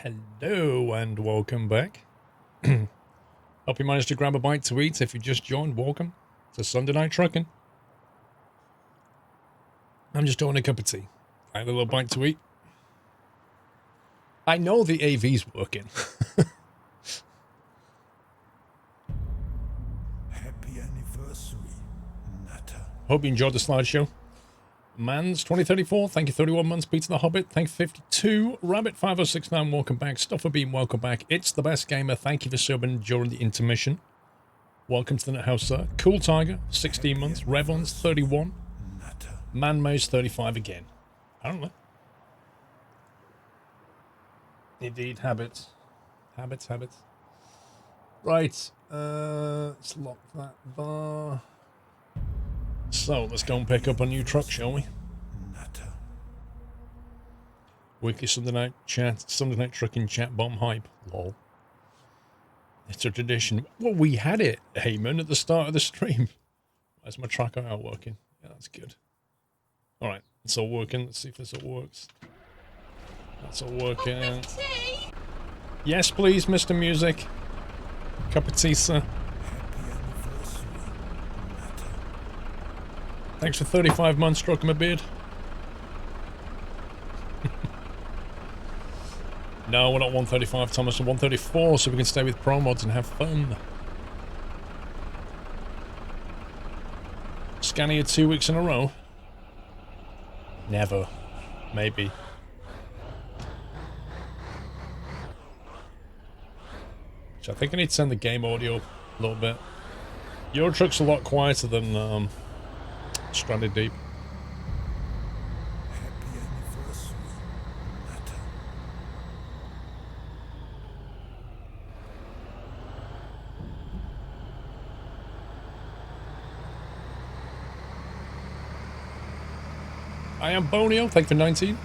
Hello and welcome back. Hope you managed to grab a bite to eat. If you just joined, welcome to Sunday Night Trucking. I'm just doing a cup of tea. I had a little bite to eat. I know the AV's working. Happy anniversary, Natter. Hope you enjoyed the slideshow. Mans 2034, thank you 31 months. Peter the Hobbit, thank you 52. Rabbit 5069, welcome back. Stuffer Beam, welcome back. It's the Best Gamer, thank you for subbing during the intermission. Welcome to the Net House, sir. Cool Tiger, 16 months. Revons 31. Manmaze 35 again. I don't know. Indeed, habits. Habits. Right, let's lock that bar. So, let's go and pick up a new truck, shall we? Weekly Sunday night chat, Sunday night trucking chat bomb hype. Lol. It's a tradition. Well, we had it, Heyman, at the start of the stream. Where's my tracker out working? Yeah, that's good. Alright, it's all working. Let's see if this all works. That's all working. Yes, please, Mr. Music. Cup of tea, sir. Thanks for 35 months, stroking my beard. No, we're not 135, Thomas. We're 134, so we can stay with pro mods and have fun. Scania 2 weeks in a row? Never. Maybe. So I think I need to send the game audio a little bit. Your truck's a lot quieter than Stranded Deep. Happy anniversary, Natter. I am Bonio, thank you for 19.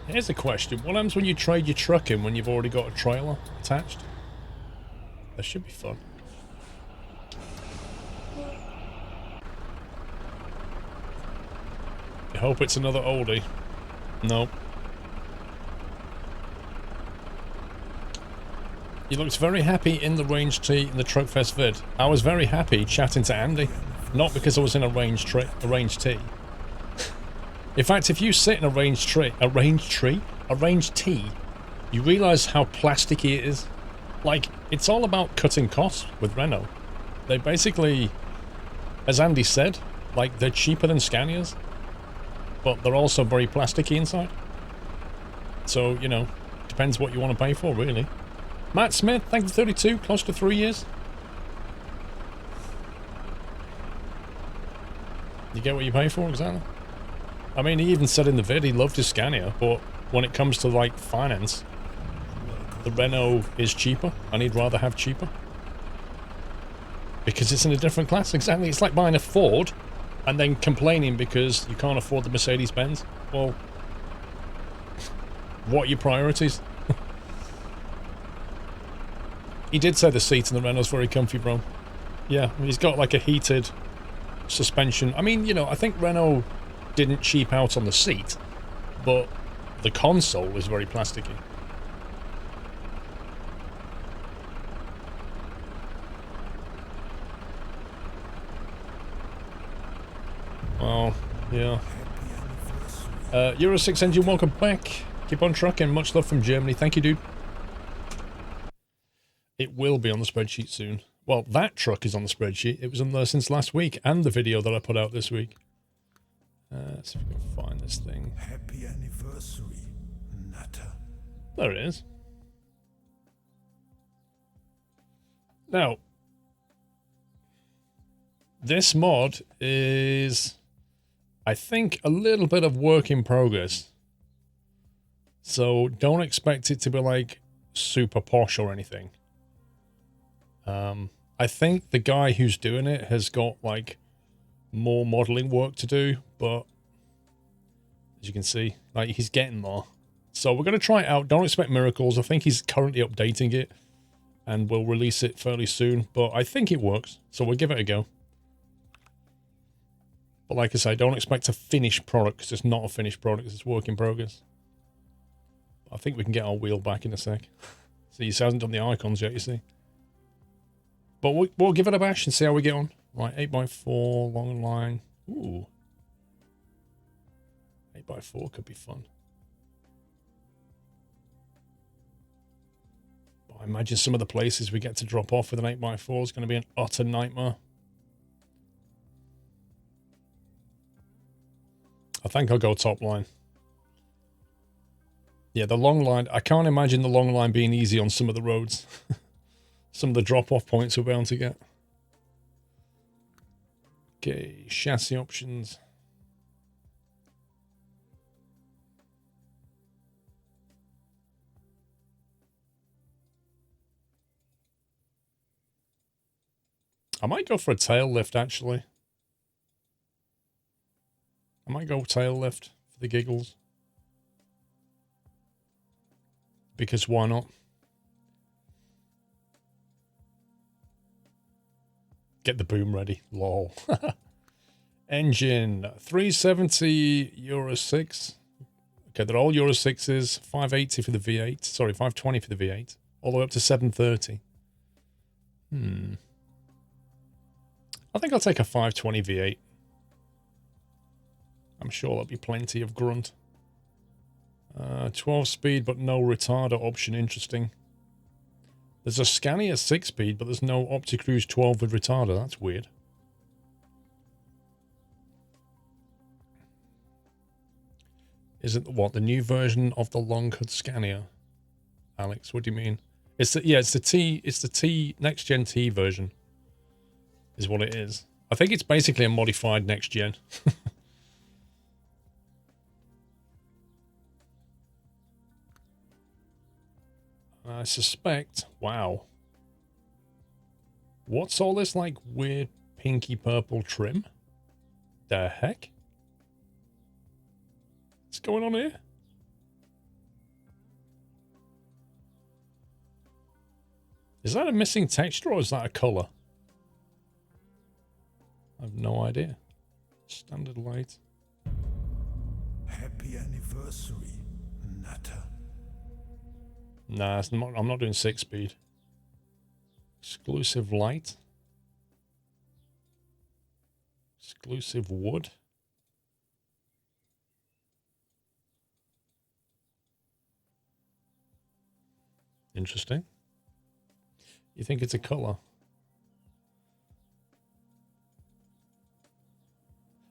Here's a question. What happens when you trade your truck in when you've already got a trailer attached? That should be fun. I hope it's another oldie. Nope. You looked very happy in the Range T in the Truckfest vid. I was very happy chatting to Andy. Not because I was in a Range T. In fact, if you sit in a range T, you realise how plasticky it is. Like, it's all about cutting costs with Renault. They basically, as Andy said, like, they're cheaper than Scanias, but they're also very plasticky inside. So, you know, depends what you want to pay for, really. Matt Smith, thank you for 32, close to 3 years. You get what you pay for, exactly. I mean, he even said in the vid he loved his Scania, but when it comes to, like, finance, the Renault is cheaper, and he'd rather have cheaper. Because it's in a different class, exactly. It's like buying a Ford, and then complaining because you can't afford the Mercedes-Benz. Well, what are your priorities? He did say the seat in the Renault's very comfy, bro. Yeah, he's got, like, a heated suspension. I mean, you know, I think Renault didn't cheap out on the seat, but the console is very plasticky. Well, yeah. Euro 6 engine, welcome back. Keep on trucking. Much love from Germany. Thank you, dude. It will be on the spreadsheet soon. Well, that truck is on the spreadsheet. It was on there since last week, and the video that I put out this week. Let's see if we can find this thing. Happy anniversary, Natter. There it is. Now, this mod is, I think, a little bit of work in progress. So don't expect it to be like super posh or anything. I think the guy who's doing it has got like more modeling work to do, but as you can see, like, he's getting there. So we're going to try it out. Don't expect miracles. I think he's currently updating it and we'll release it fairly soon, but I think it works, so we'll give it a go. But like I say, don't expect a finished product because it's not a finished product. It's work in progress. I think we can get our wheel back in a sec. See, he hasn't done the icons yet, you see. But we'll give it a bash and see how we get on. Right, 8x4, long line. Ooh. 8x4 could be fun. But I imagine some of the places we get to drop off with an 8x4 is going to be an utter nightmare. I think I'll go top line. Yeah, the long line. I can't imagine the long line being easy on some of the roads. Some of the drop-off points we're bound to get. Okay, chassis options. I might go for a tail lift, actually. I might go tail lift for the giggles. Because why not? Get the boom ready. Lol. Engine. 370 Euro 6. Okay, they're all Euro 6s. 580 for the V8. Sorry, 520 for the V8. All the way up to 730. I think I'll take a 520 V8. I'm sure there'll be plenty of grunt. 12 speed, but no retarder option. Interesting. There's a Scania 6 speed, but there's no OptiCruise 12 with retarder. That's weird. Is it what, the new version of the long hood Scania? Alex, what do you mean? It's the, yeah, it's the T next gen T version. Is what it is. I think it's basically a modified next gen. I suspect. Wow. What's all this like weird pinky purple trim? The heck? What's going on here? Is that a missing texture or is that a color? I have no idea. Standard light. Happy anniversary, Nutter. Nah, it's not, I'm not doing 6 speed. Exclusive light. Exclusive wood. Interesting. You think it's a color?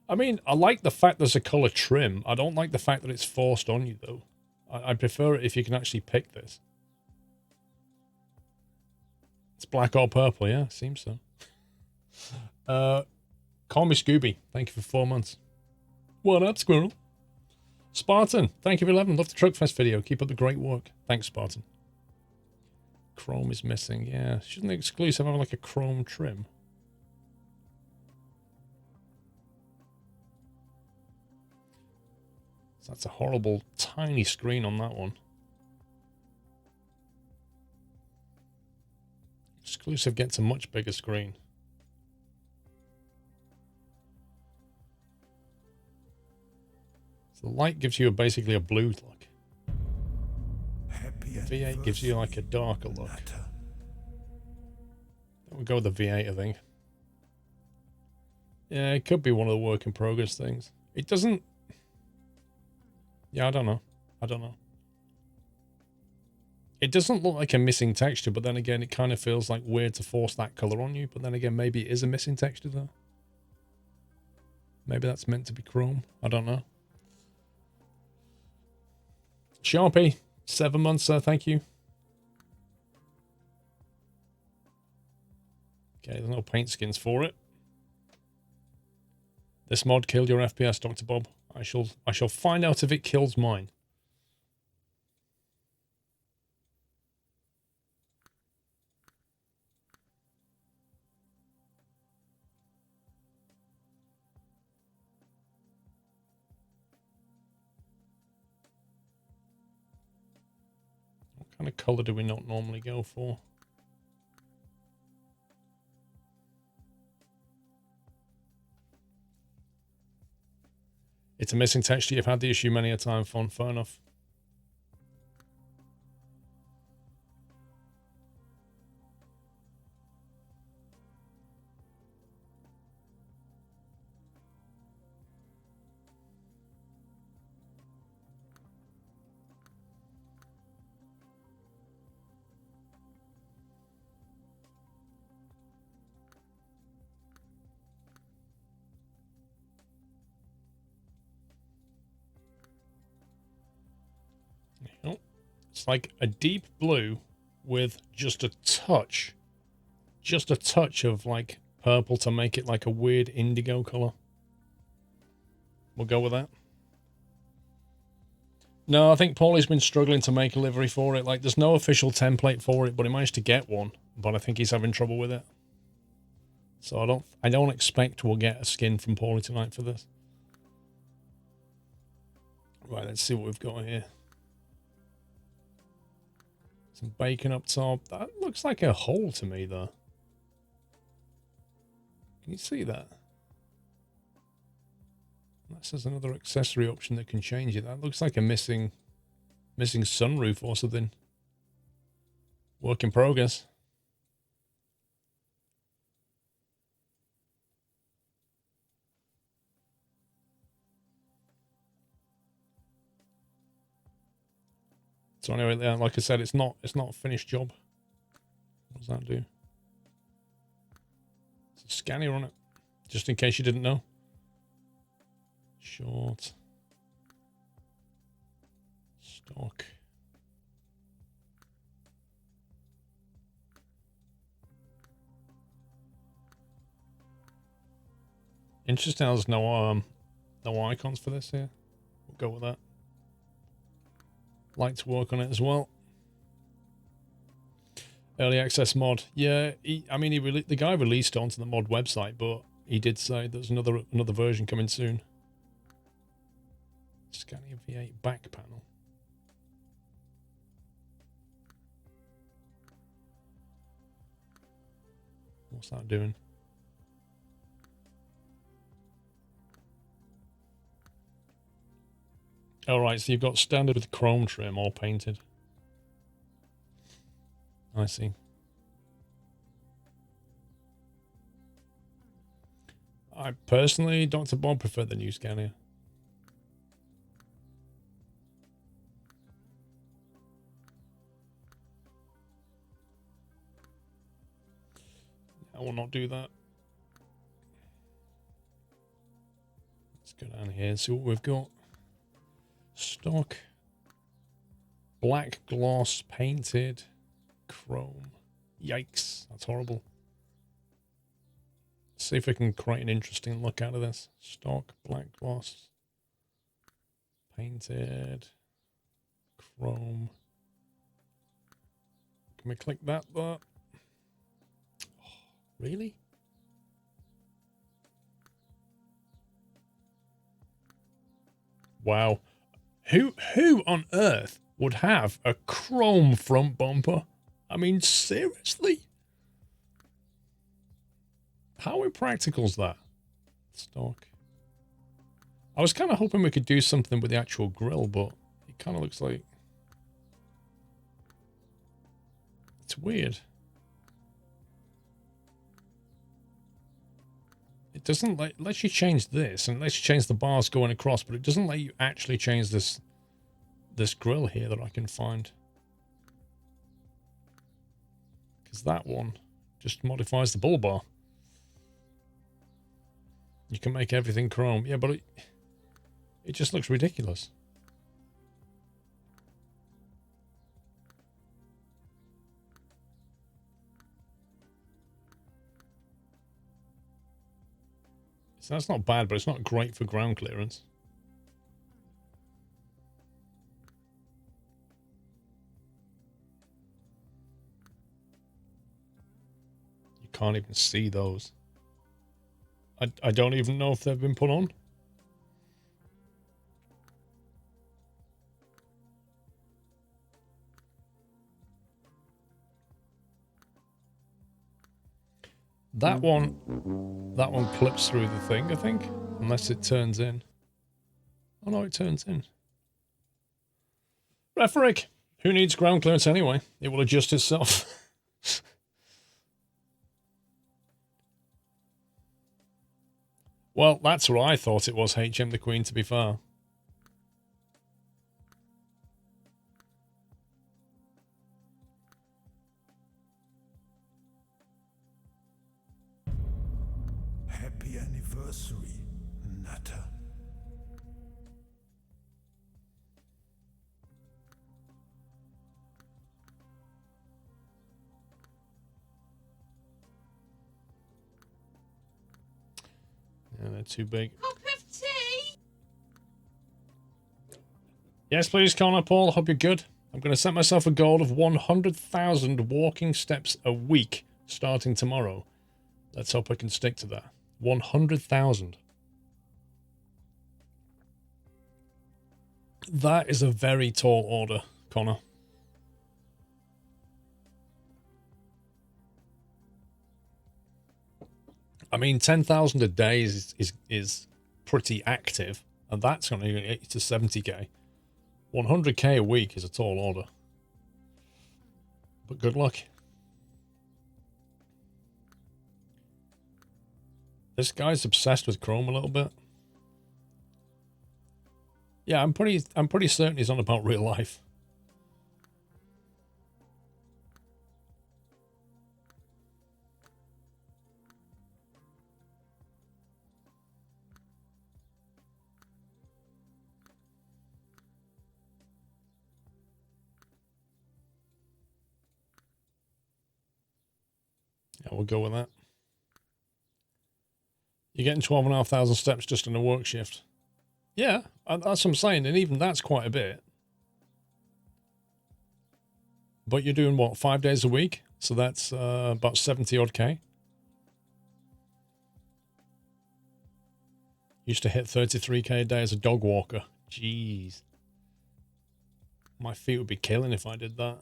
I mean, I like the fact there's a color trim. I don't like the fact that it's forced on you, though. I prefer it if you can actually pick this. It's black or purple, yeah, seems so. Call me Scooby. Thank you for 4 months. What up, Squirrel? Spartan, thank you for 11. Love the Truckfest video. Keep up the great work. Thanks, Spartan. Chrome is missing, yeah. Shouldn't the exclusive have like a chrome trim? So that's a horrible, tiny screen on that one. Exclusive gets a much bigger screen. So the light gives you basically a blue look. V8 gives you like a darker look. We'll go with the V8, I think. Yeah, it could be one of the work in progress things. It doesn't... Yeah, I don't know. I don't know. It doesn't look like a missing texture, but then again, it kind of feels like weird to force that color on you. But then again, maybe it is a missing texture, though. Maybe that's meant to be chrome. I don't know. Sharpie, 7 months, sir. Thank you. Okay, there's no paint skins for it. This mod killed your FPS, Dr. Bob. I shall find out if it kills mine. What kind of color do we not normally go for? It's a missing texture. You've had the issue many a time, Fair enough. Oh, it's like a deep blue with just a touch of like purple to make it like a weird indigo color. We'll go with that. No, I think Paulie's been struggling to make a livery for it. Like, there's no official template for it, but he managed to get one. But I think he's having trouble with it. So I don't expect we'll get a skin from Paulie tonight for this. Right, let's see what we've got here. Some bacon up top. That looks like a hole to me, though. Can you see that? This is another accessory option that can change it. That looks like a missing sunroof or something. Work in progress. So anyway, like I said, it's not a finished job. What does that do? It's a scanner on it, just in case you didn't know. Short. Stock. Interesting. There's no icons for this here. We'll go with that. Like to work on it as well. Early access mod. Yeah, the guy released it onto the mod website, but he did say there's another version coming soon. Scania V8 back panel. What's that doing? Alright, so you've got standard with chrome trim all painted. I see. I personally, Dr. Bob, prefer the new Scania. I will not do that. Let's go down here and see what we've got. Stock. Black gloss painted. Chrome. Yikes, that's horrible. Let's see if we can create an interesting look out of this. Stock, black gloss. Painted. Chrome. Can we click that there? Really? Wow. Who on earth would have a chrome front bumper? I mean, seriously? How impractical is that? Stock. I was kind of hoping we could do something with the actual grille, but it kind of looks like... It's weird. It doesn't lets you change this, and it lets you change the bars going across, but it doesn't let you actually change this grill here that I can find. Because that one just modifies the bull bar. You can make everything chrome. Yeah, but it just looks ridiculous. So that's not bad, but it's not great for ground clearance. You can't even see those. I don't even know if they've been put on. That one clips through the thing, I think, unless it turns in. Oh no, it turns in. Rhetoric. Who needs ground clearance anyway? It will adjust itself. Well, that's what I thought it was, HM the Queen, to be fair. Happy anniversary, Nutter. Yeah, they're too big. Cup of tea? Yes, please, Connor, Paul. Hope you're good. I'm going to set myself a goal of 100,000 walking steps a week starting tomorrow. Let's hope I can stick to that. 100,000. That is a very tall order, Connor. I mean, 10,000 a day is pretty active, and that's going to get you to 70k. 100k a week is a tall order. But good luck. This guy's obsessed with Chrome a little bit. Yeah, I'm pretty certain he's on about real life. Yeah, we'll go with that. You're getting 12,500 steps just in a work shift. Yeah, that's what I'm saying, and even that's quite a bit. But you're doing what, 5 days a week? So that's about 70 odd K. Used to hit 33k a day as a dog walker. Jeez. My feet would be killing if I did that.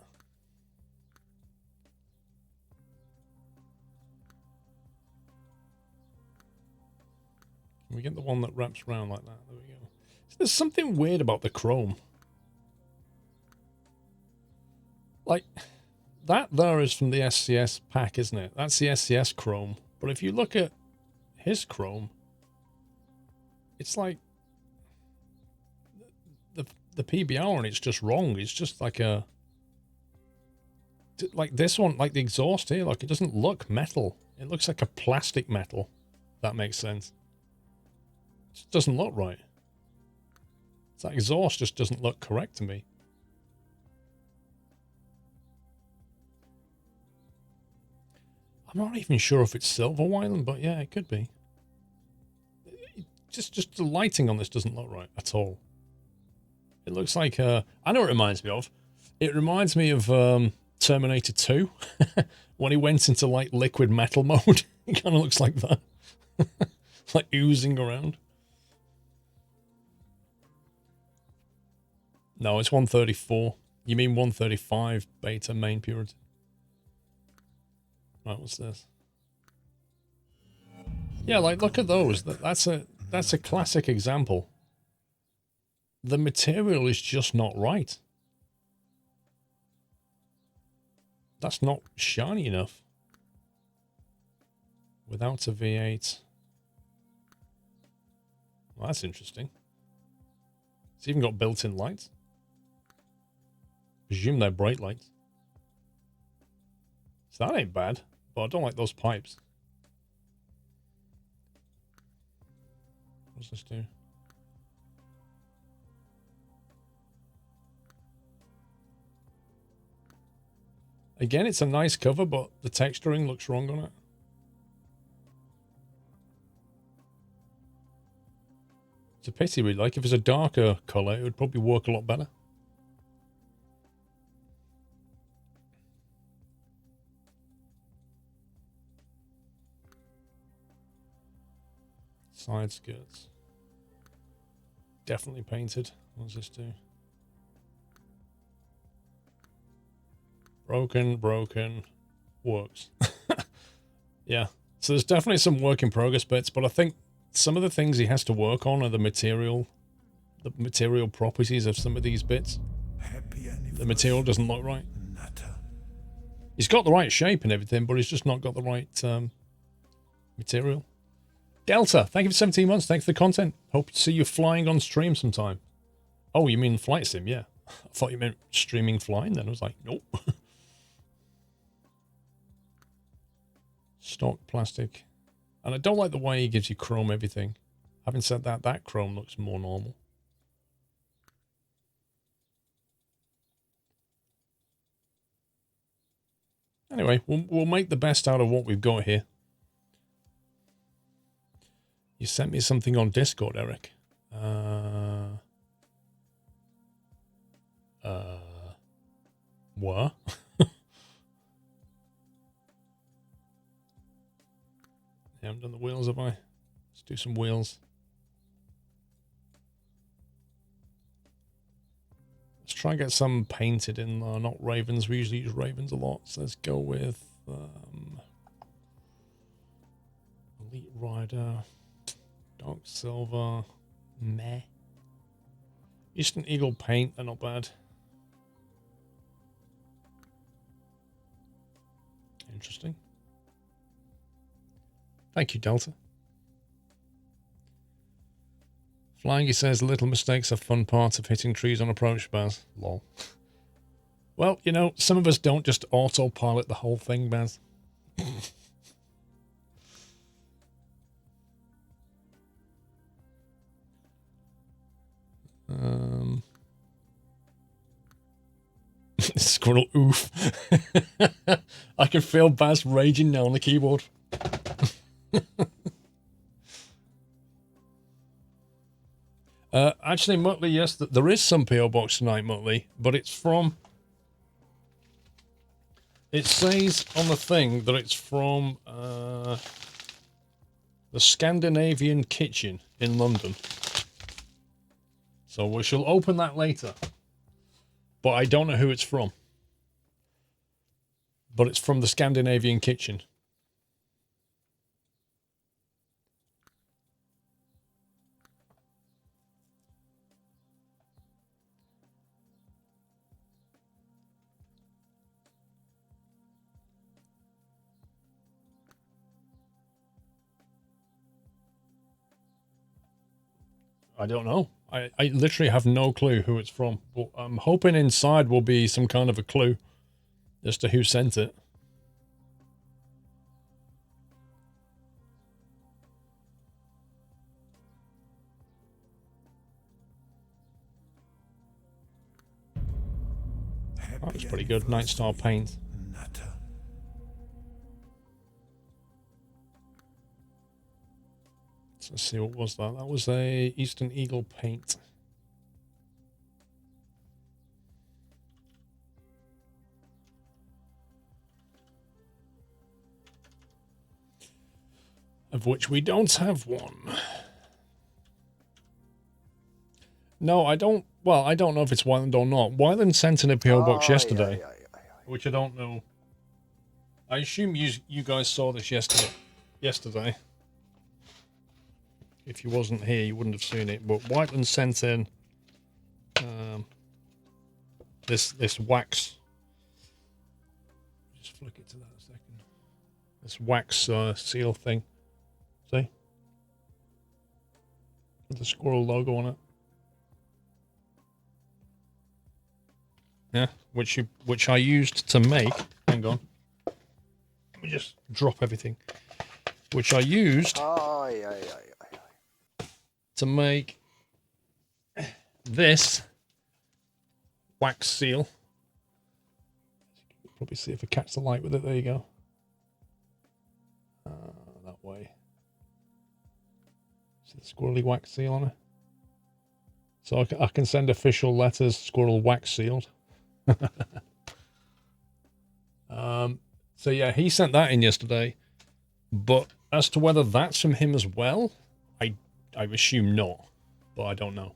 Can we get the one that wraps around like that? There we go. There's something weird about the Chrome. Like, that there is from the SCS pack, isn't it? That's the SCS Chrome. But if you look at his Chrome, it's like the PBR on it's just wrong. It's just like a... Like this one, like the exhaust here, like it doesn't look metal. It looks like a plastic metal. That makes sense. It just doesn't look right. That exhaust just doesn't look correct to me. I'm not even sure if it's silver wiring, but yeah, it could be. Just the lighting on this doesn't look right at all. It looks like I know what it reminds me of. It reminds me of Terminator 2 when he went into like liquid metal mode. It kind of looks like that. Like oozing around. No, it's 134. You mean 135 beta main purity. Right, what's this? Yeah, like look at those. That's a classic example. The material is just not right. That's not shiny enough. Without a V8. Well, that's interesting. It's even got built-in lights. Presume they're bright lights. So that ain't bad, but I don't like those pipes. What's this do? Again, it's a nice cover, but the texturing looks wrong on it. It's a pity, really. Like, if it's a darker colour, it would probably work a lot better. Side skirts. Definitely painted. What does this do? Broken. Works. Yeah. So there's definitely some work in progress bits, but I think some of the things he has to work on are the material. the material properties of some of these bits. Happy anniversary. The material doesn't look right. Nutter. He's got the right shape and everything, but he's just not got the right material. Delta, thank you for 17 months. Thanks for the content. Hope to see you flying on stream sometime. Oh, you mean flight sim? Yeah. I thought you meant streaming flying then. I was like, nope. Stock plastic. And I don't like the way he gives you chrome everything. Having said that, that chrome looks more normal. Anyway, we'll make the best out of what we've got here. You sent me something on Discord, Eric. What? I haven't done the wheels, have I? Let's do some wheels. Let's try and get some painted in there, not ravens. We usually use ravens a lot, so let's go with Elite Rider, Dark Silver, meh. Eastern Eagle paint, they're not bad. Interesting. Thank you, Delta. Flying, he says, little mistakes are fun parts of hitting trees on approach, Baz. Lol. Well, you know, some of us don't just autopilot the whole thing, Baz. Squirrel oof. I can feel Baz raging now on the keyboard. Actually, Muttley, yes, there is some PO box tonight, Muttley, but it's from. It says on the thing that it's from the Scandinavian Kitchen in London. So we shall open that later. But I don't know who it's from. But it's from the Scandinavian Kitchen. I don't know. I literally have no clue who it's from. But I'm hoping inside will be some kind of a clue as to who sent it. That was pretty good. Night Star paint. Let's see, what was that? That was a Eastern Eagle paint. Of which we don't have one. No, I don't. Well, I don't know if it's Wyland or not. Wyland sent in a PO box yesterday, which I don't know. I assume you guys saw this yesterday. If you wasn't here, you wouldn't have seen it. But Whiteland sent in this wax. Just flick it to that a second. This wax seal thing. See? With the squirrel logo on it. Yeah, which I used to make. Hang on. Let me just drop everything. Which I used. To make this wax seal. Probably see if I catch the light with it. There you go. That way. See the squirrely wax seal on it. So I can send official letters, squirrel wax sealed. So yeah, he sent that in yesterday. But as to whether that's from him as well, I assume not, but I don't know.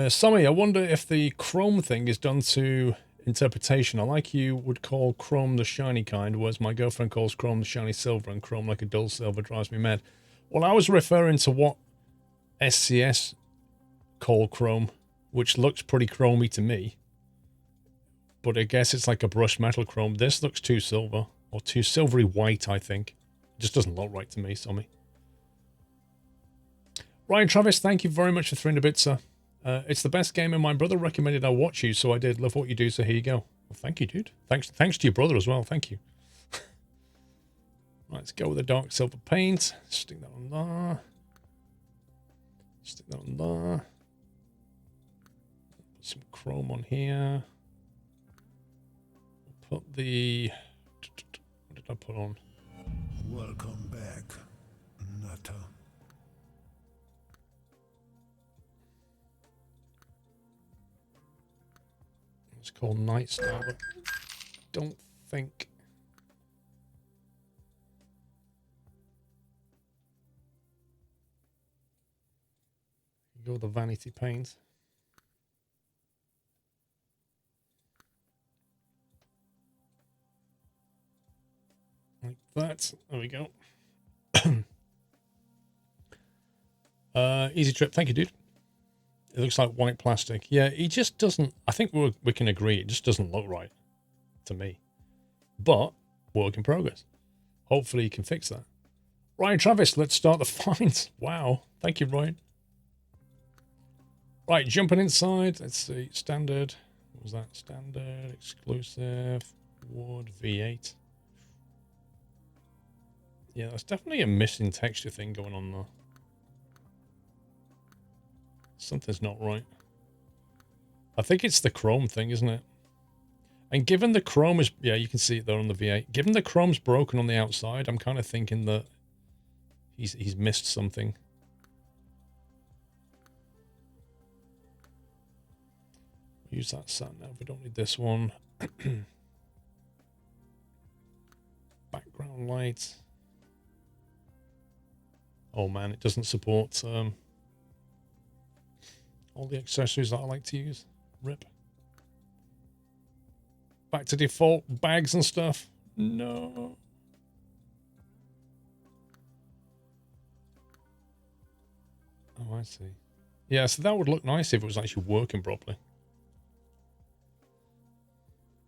Sammy, I wonder if the chrome thing is done to interpretation. I like you would call chrome the shiny kind, whereas my girlfriend calls chrome the shiny silver, and chrome like a dull silver drives me mad. Well, I was referring to what SCS coal chrome, which looks pretty chromy to me. But I guess it's like a brushed metal chrome. This looks too silver, or too silvery white, I think. It just doesn't look right to me, Sommy. Ryan Travis, thank you very much for 300 bits, sir. It's the best game, and my brother recommended I watch you, so I did. Love what you do, so here you go. Well, thank you, dude. Thanks to your brother as well. Thank you. Right, let's go with the dark silver paint. Stick that on there. Stick that on there. Put some chrome on here. Put the... What did I put on? Welcome back, Nutter. It's called Night Star, but don't think... Go with the vanity paint. Like that. There we go. Easy trip. Thank you, dude. It looks like white plastic. Yeah, it just doesn't... I think we can agree, it just doesn't look right to me. But, work in progress. Hopefully you can fix that. Ryan Travis, let's start the finds. Wow. Thank you, Ryan. Right, jumping inside. Let's see. Standard. What was that? Standard, exclusive, wood, V8. Yeah, that's definitely a missing texture thing going on there. Something's not right. I think it's the chrome thing, isn't it? And given the chrome is... Yeah, you can see it there on the V8. Given the chrome's broken on the outside, I'm kind of thinking that he's missed something. Use that sat nav. We don't need this one. Background light. Oh man, it doesn't support all the accessories that I like to use. Rip. Back to default bags and stuff. No. Oh, I see. Yeah, so that would look nice if it was actually working properly.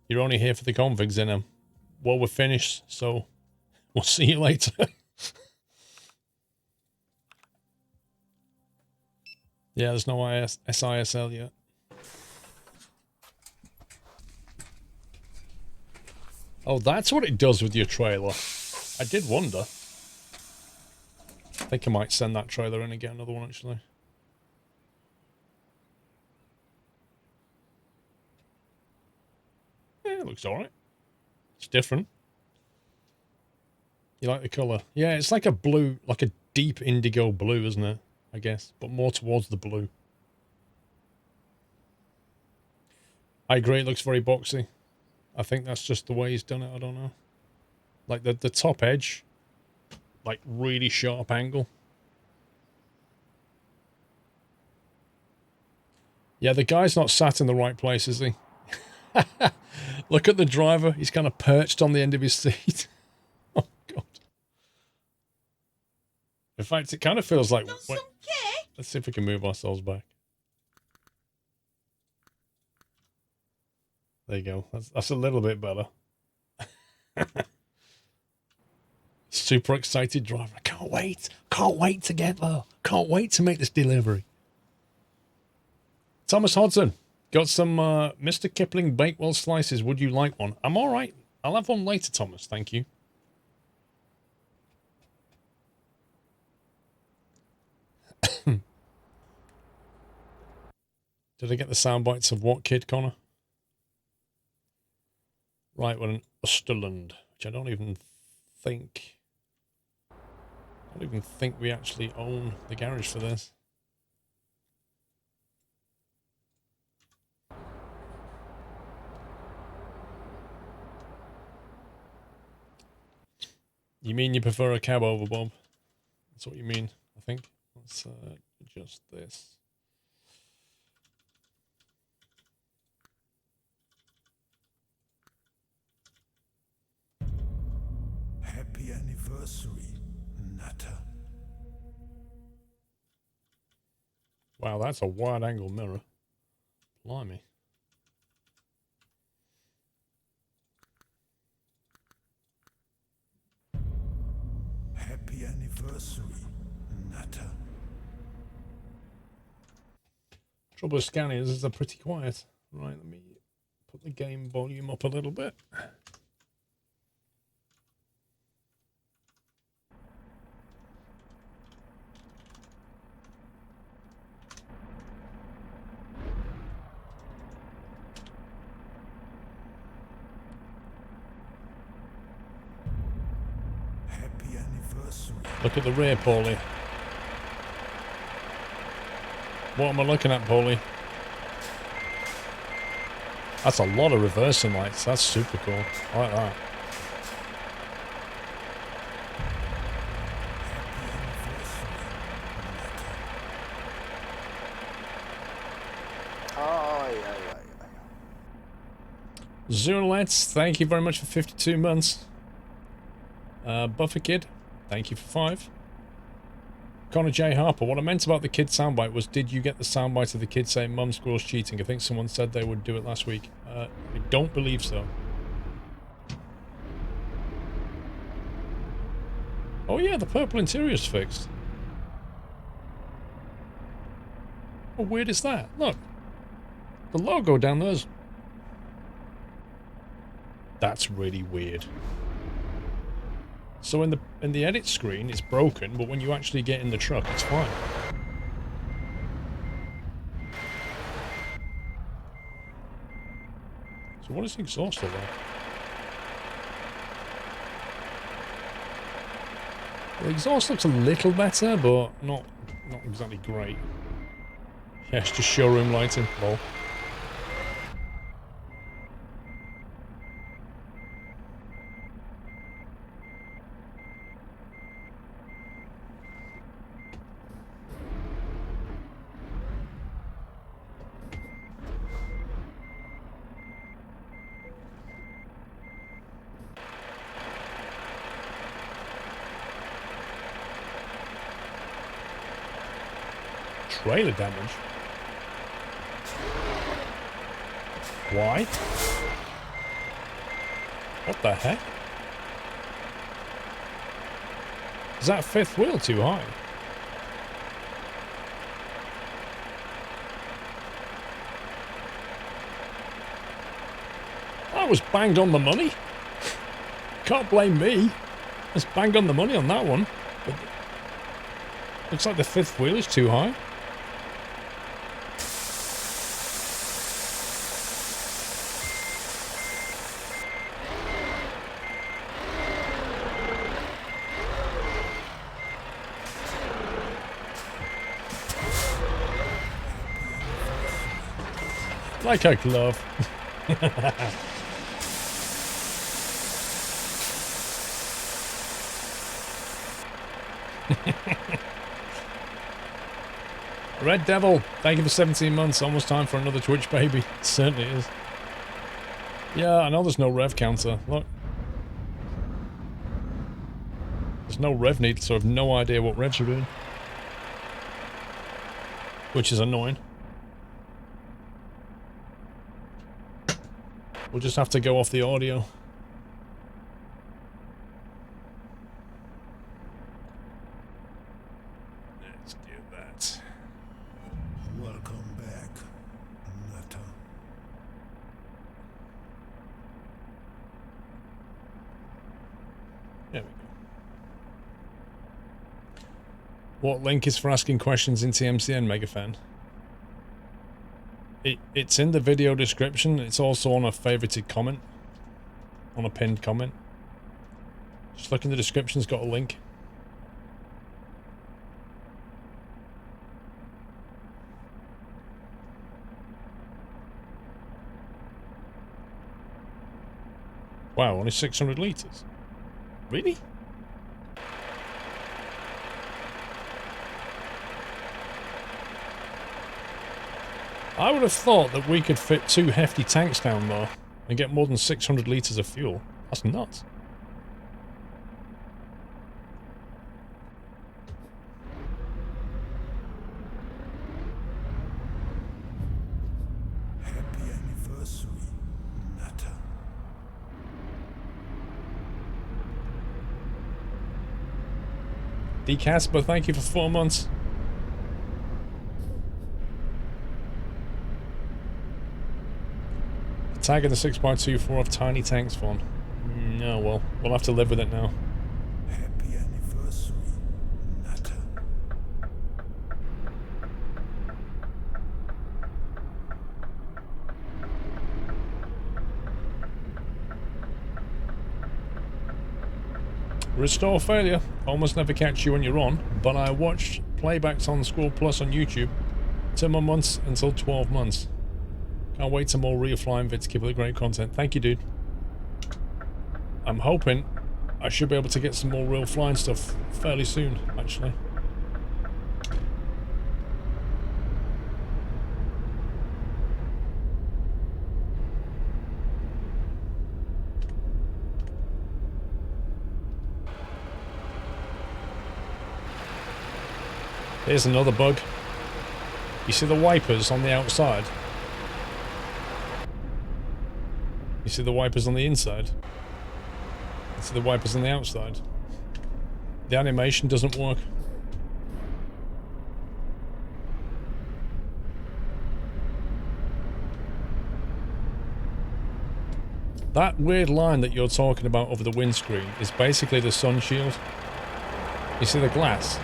You're only here for the configs, then. Well, we're finished, so we'll see you later. Yeah, there's no SISL yet. Oh, that's what it does with your trailer. I did wonder. I think I might send that trailer in and get another one, actually. Yeah, it looks alright. It's different. You like the colour? Yeah, it's like a blue, like a deep indigo blue, isn't it? I guess, but more towards the blue. I agree, it looks very boxy. I think that's just the way he's done it, I don't know. Like the top edge, like really sharp angle. Yeah, the guy's not sat in the right place, is he? Look at the driver, he's kind of perched on the end of his seat. Oh, God. In fact, it kind of feels like... Wait, let's see if we can move ourselves back. There you go. That's a little bit better. Super excited driver. I can't wait. Can't wait to get there. Can't wait to make this delivery. Thomas Hodson. Got some Mr. Kipling Bakewell slices. Would you like one? I'm all right. I'll have one later, Thomas. Thank you. Did I get the sound bites of what, Kid Connor? Right, we're in Österland, which I don't even think we actually own the garage for this. You mean you prefer a cab over, Bob? That's what you mean, I think. Let's adjust this. Happy anniversary, Nutter. Wow, that's a wide angle mirror. Blimey. Happy anniversary, Nutter. Trouble with scanning is they're pretty quiet. Right, let me put the game volume up a little bit. Happy anniversary. Look at the rear, Paulie. What am I looking at, Paulie? That's a lot of reversing lights. That's super cool. I like that. Zerolets, thank you very much for 52 months. Buffer Kid, thank you for 5. Connor J. Harper, what I meant about the kid soundbite was, did you get the soundbite of the kid saying Mum Squirrel's cheating? I think someone said they would do it last week. I don't believe so. Oh yeah, the purple interior's fixed. How weird is that? Look. The logo down there's... That's really weird. So in the edit screen it's broken, but when you actually get in the truck it's fine. So what is the exhaust look like? The exhaust looks a little better, but not exactly great. Yeah, it's just showroom lighting. Lol. Trailer damage? Why? What the heck? Is that fifth wheel too high? I was banged on the money. Can't blame me. I was banged on the money on that one. But looks like the fifth wheel is too high. Like a glove. Red Devil, thank you for 17 months. Almost time for another Twitch baby. It certainly is. Yeah, I know there's no rev counter. Look. There's no rev needle, so I have no idea what revs are doing. Which is annoying. We'll just have to go off the audio. Let's do that. Welcome back, Nutter. There we go. What link is for asking questions in TMCN, Megafan? It's in the video description. It's also on a favorited comment. On a pinned comment. Just look in the description, it's got a link. Wow, only 600 litres. Really? I would have thought that we could fit 2 hefty tanks down there and get more than 600 litres of fuel. That's nuts. D Casper, thank you for 4 months. Tagging the 6x24 of Tiny Tank's fun. No, well, we'll have to live with it now. Happy anniversary, Nutter. Restore failure. Almost never catch you when you're on, but I watched playbacks on SquirrelPlus on YouTube. 10 more months until 12 months. Can't wait some more real flying vids. Keep up the great content. Thank you, dude. I'm hoping I should be able to get some more real flying stuff fairly soon, actually. Here's another bug. You see the wipers on the outside? You see the wipers on the inside? You see the wipers on the outside? The animation doesn't work. That weird line that you're talking about over the windscreen is basically the sun shield. You see the glass?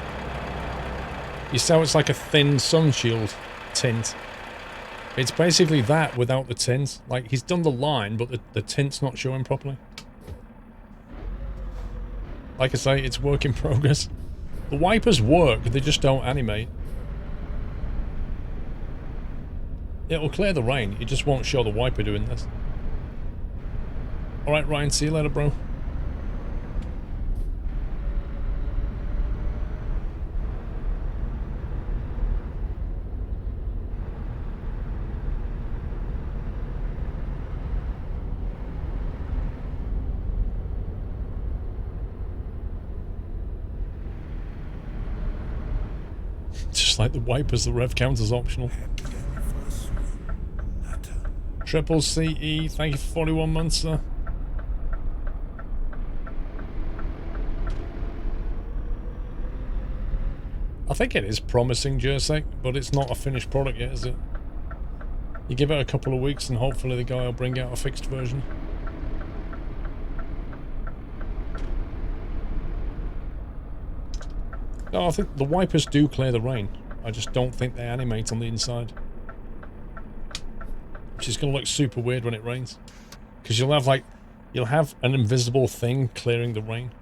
You see how it's like a thin sun shield tint? It's basically that without the tint. Like, he's done the line, but the tint's not showing properly. Like I say, it's work in progress. The wipers work, they just don't animate. It'll clear the rain, it just won't show the wiper doing this. Alright, Ryan, see you later, bro. Just like the wipers, the rev counter's optional. Triple CE, thank you for 41 months, sir. I think it is promising, Jersey, but it's not a finished product yet, is it? You give it a couple of weeks and hopefully the guy will bring out a fixed version. No, I think the wipers do clear the rain. I just don't think they animate on the inside. Which is going to look super weird when it rains. Because you'll have, like, you'll have an invisible thing clearing the rain.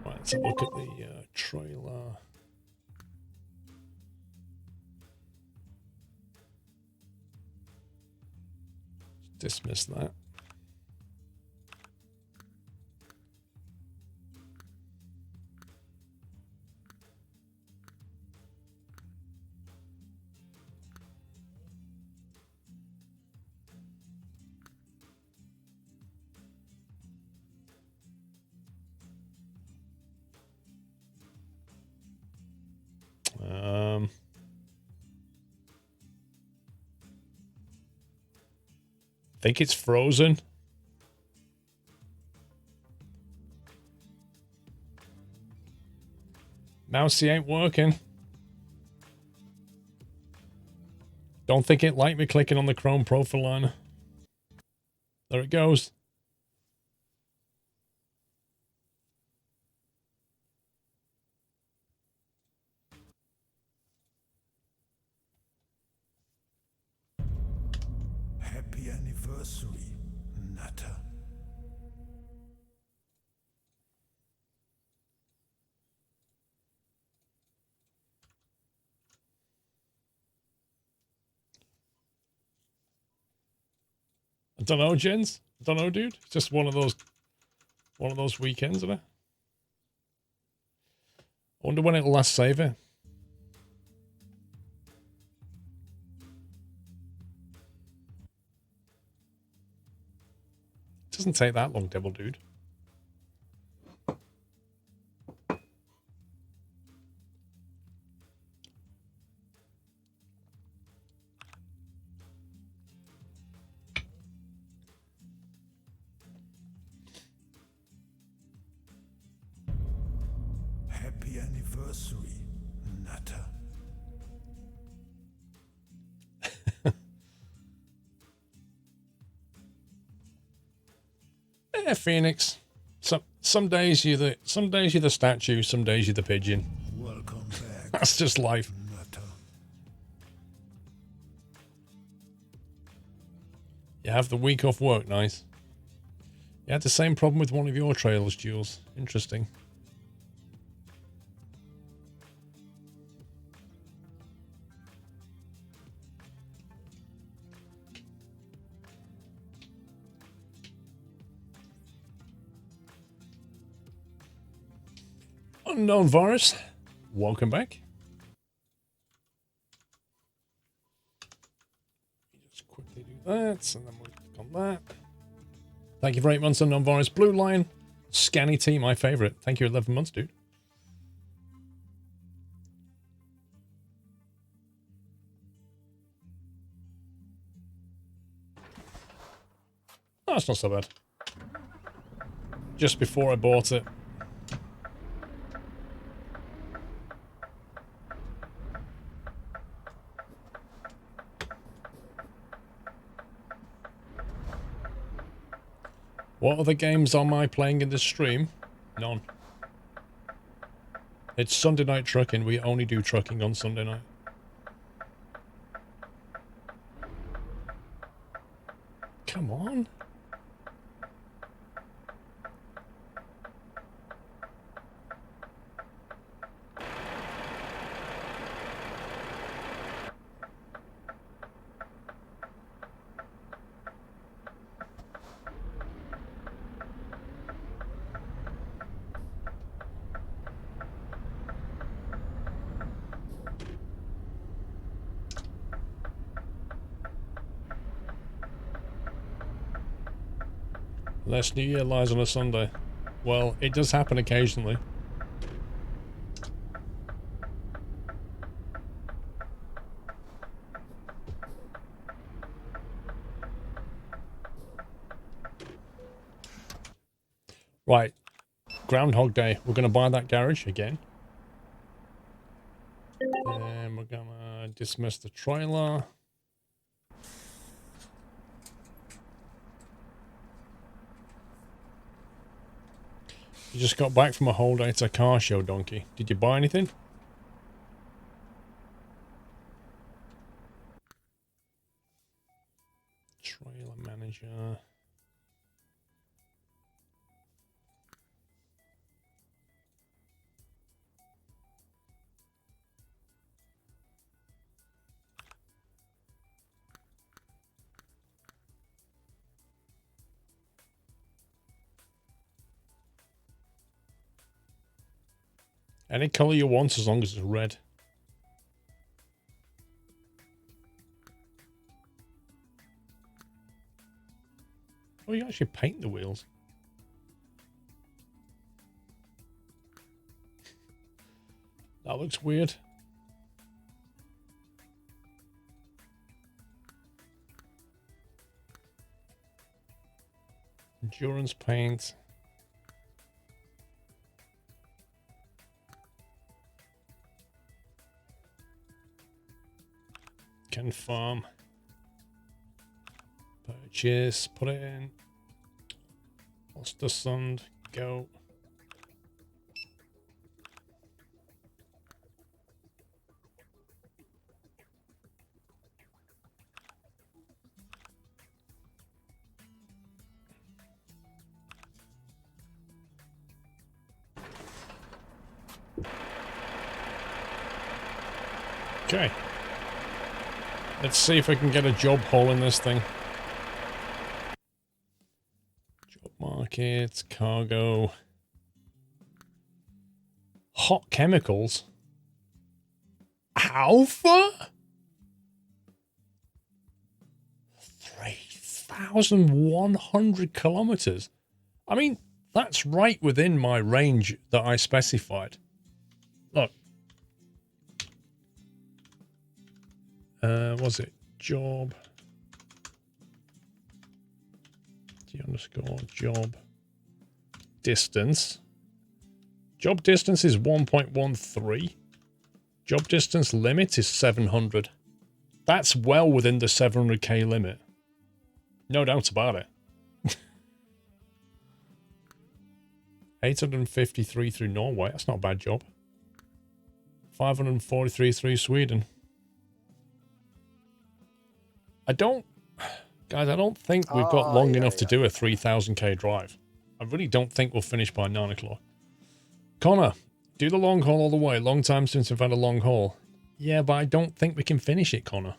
Right, let's have a look at the trailer. Dismiss that. Think it's frozen. Mousey ain't working. Don't think it liked me clicking on the Chrome profile line. There it goes. Happy anniversary, Nutter. I don't know, Jens. I don't know, dude. It's just one of those weekends, isn't it? I wonder when it'll last save it. It doesn't take that long, Devil Dude. anniversary, Nutter. Phoenix. Some days you're the statue, some days you're the pigeon. Welcome back, That's just life. Nutter. You have the week off work, nice. You had the same problem with one of your trails, Jules. Interesting. Unknown virus, welcome back. Just quickly do that, and then we'll click on that. Thank you for 8 months, Unknown virus. Blue Line, Scanny T, my favorite. Thank you, 11 months, dude. Oh, that's not so bad. Just before I bought it. What other games am I playing in this stream? None. It's Sunday night trucking. We only do trucking on Sunday night. Come on. Last New Year lies on a Sunday. Well, it does happen occasionally. Right. Groundhog Day. We're going to buy that garage again. And we're going to dismiss the trailer. You just got back from a whole day to a car show, Donkey. Did you buy anything? Trailer manager. Any color you want as long as it's red. Oh, you actually paint the wheels. That looks weird. Endurance paint. Confirm. Purchase. Put it in. What's the sun? Go. Okay. Let's see if I can get a job hole in this thing. Job market, cargo. Hot chemicals. Alpha? 3,100 kilometers. I mean, that's right within my range that I specified. Look. Was it job? T_job distance. Job distance is 1.13. Job distance limit is 700. That's well within the 700k limit. No doubt about it. 853 through Norway. That's not a bad job. 543 through Sweden. Guys, I don't think we've got long enough to do a 3000k drive. I really don't think we'll finish by 9 o'clock. Connor, do the long haul all the way. Long time since we've had a long haul. Yeah, but I don't think we can finish it, Connor.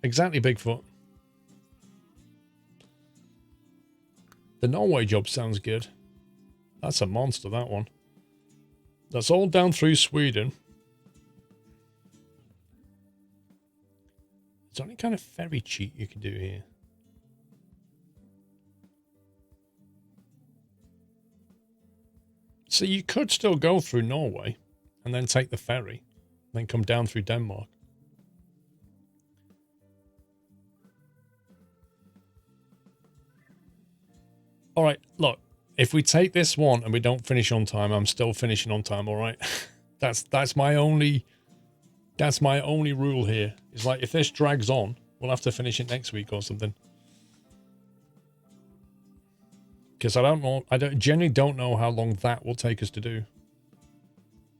Exactly, Bigfoot. The Norway job sounds good. That's a monster, that one. That's all down through Sweden. Is there any kind of ferry cheat you can do here? So you could still go through Norway and then take the ferry, then come down through Denmark. All right, look, if we take this one and we don't finish on time, I'm still finishing on time, all right? that's my only rule here. It's like if this drags on, we'll have to finish it next week or something. Because I genuinely don't know how long that will take us to do.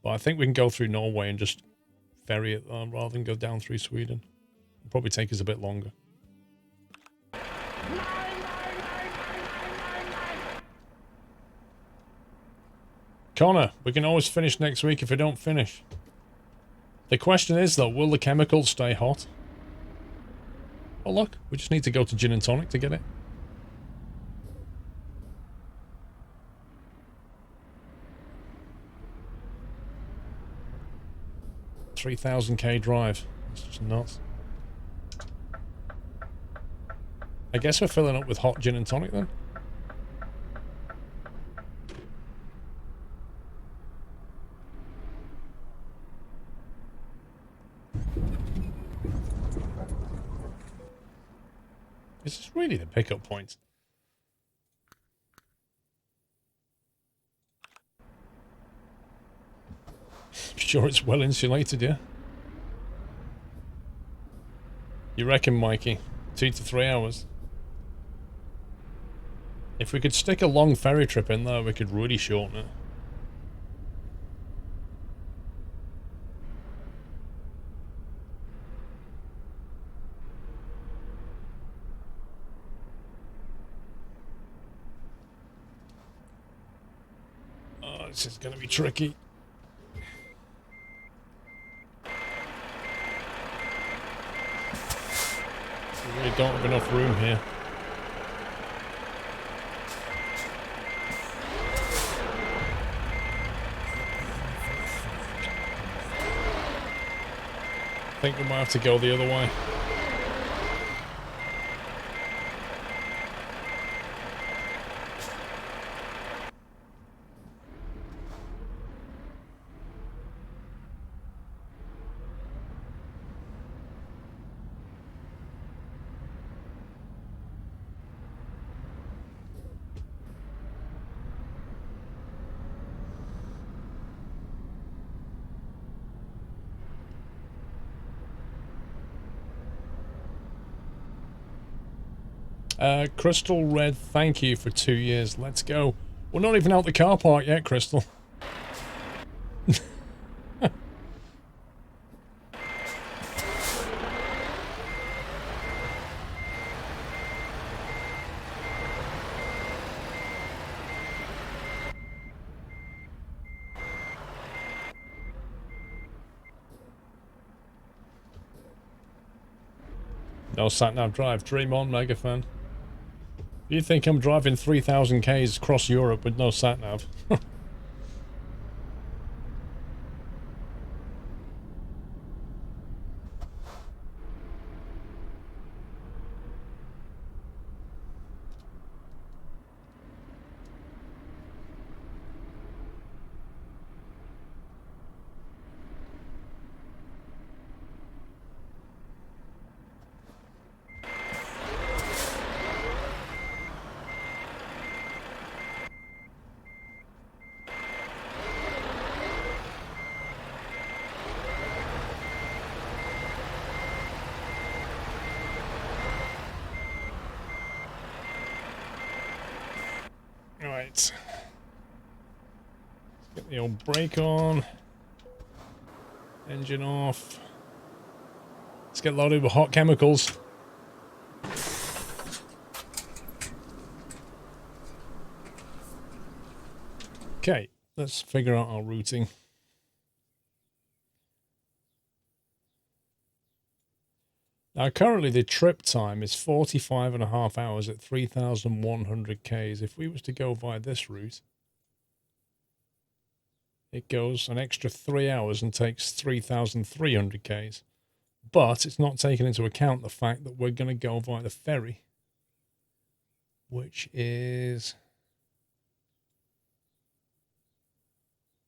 But I think we can go through Norway and just ferry it rather than go down through Sweden. It'll probably take us a bit longer. Connor, we can always finish next week if we don't finish. The question is, though, will the chemicals stay hot? Oh, look, we just need to go to Gin and Tonic to get it. $3,000k drive. That's just nuts. I guess we're filling up with hot Gin and Tonic then. Is this really the pickup point? Sure it's well insulated, yeah? You reckon, Mikey? 2 to 3 hours? If we could stick a long ferry trip in there, we could really shorten it. Oh, this is going to be tricky. We really don't have enough room here. I think we might have to go the other way. Crystal Red, thank you for 2 years. Let's go. We're not even out the car park yet, Crystal. No sat-nav drive. Dream on, mega fan. You think I'm driving 3,000 Ks across Europe with no sat-nav? Right. Let's get the old brake on. Engine off. Let's get loaded with hot chemicals. Okay, let's figure out our routing. Now, currently the trip time is 45.5 hours at 3,100 Ks. If we was to go via this route, it goes an extra 3 hours and takes 3,300 Ks. But it's not taking into account the fact that we're going to go via the ferry, which is...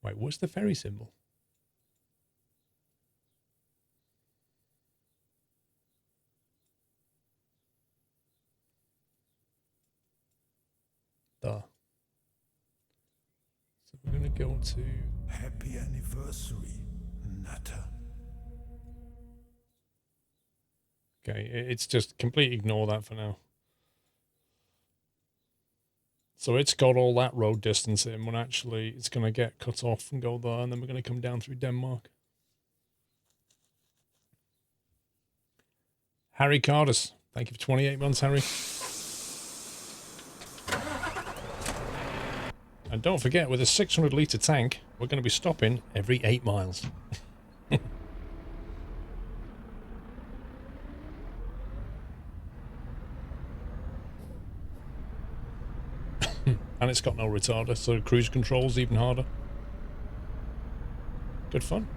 Wait, what's the ferry symbol? Duh. So we're going to go to... Happy anniversary, Nutter. Okay, it's just completely ignore that for now. So it's got all that road distance in when actually it's going to get cut off and go there, and then we're going to come down through Denmark. Harry Cardis, thank you for 28 months, Harry. And don't forget, with a 600-litre tank, we're going to be stopping every 8 miles. And it's got no retarder, so cruise control's even harder. Good fun.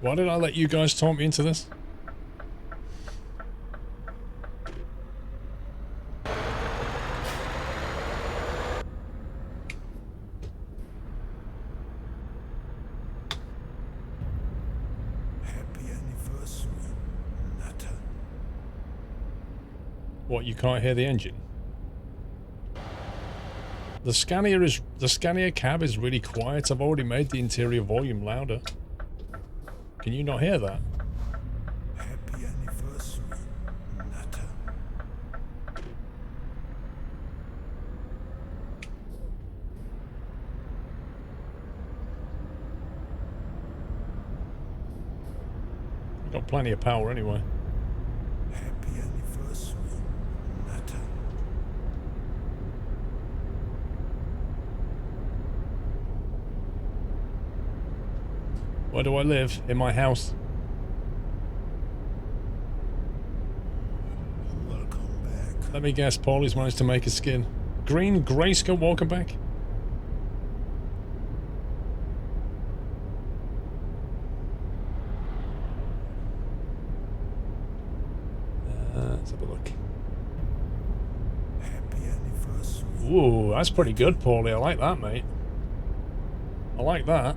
Why did I let you guys talk me into this? What, you can't hear the engine? The Scania cab is really quiet. I've already made the interior volume louder. Can you not hear that? Happy anniversary, Nutter. I've got plenty of power anyway. Happy anniversary, Nutter. Where do I live? In my house. Welcome back. Let me guess, Paulie's managed to make a skin. Green Grayskull, welcome back. Let's have a look. Happy anniversary. Ooh, that's pretty good, Paulie. I like that, mate. I like that.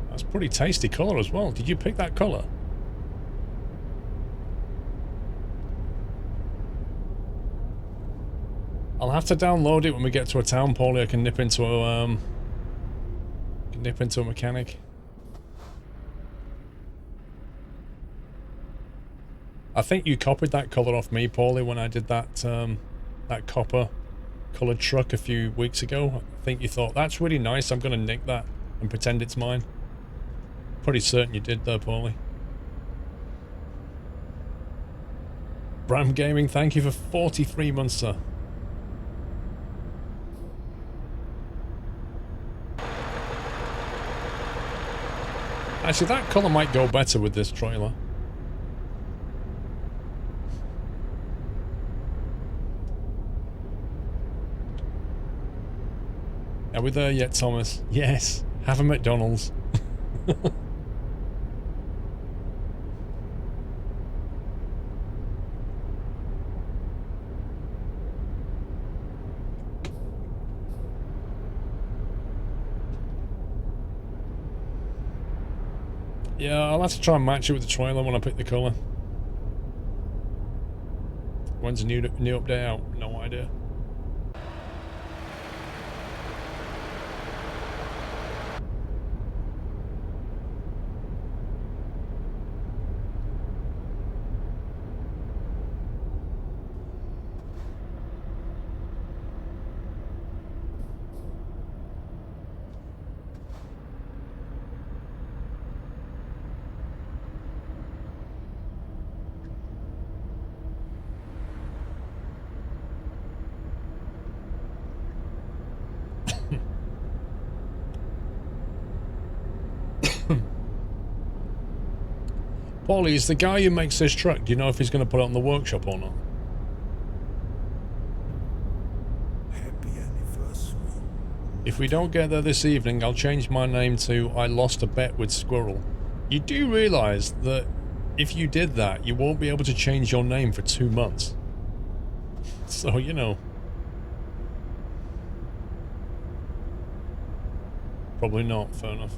That's pretty tasty colour as well. Did you pick that colour? I'll have to download it when we get to a town, Paulie. I can nip into a mechanic. I think you copied that colour off me, Paulie, when I did that that copper coloured truck a few weeks ago. I think you thought, that's really nice, I'm going to nick that and pretend it's mine. Pretty certain you did there, Paulie. Bram Gaming, thank you for 43 months, sir. Actually, that colour might go better with this trailer. Are we there yet, Thomas? Yes. Have a McDonald's. Yeah, I'll have to try and match it with the trailer when I pick the colour. When's the new update out? No idea. Paulie, is the guy who makes this truck, do you know if he's going to put it on the workshop or not? Happy anniversary. If we don't get there this evening, I'll change my name to I Lost a Bet with Squirrel. You do realise that if you did that, you won't be able to change your name for 2 months. So, you know. Probably not, fair enough.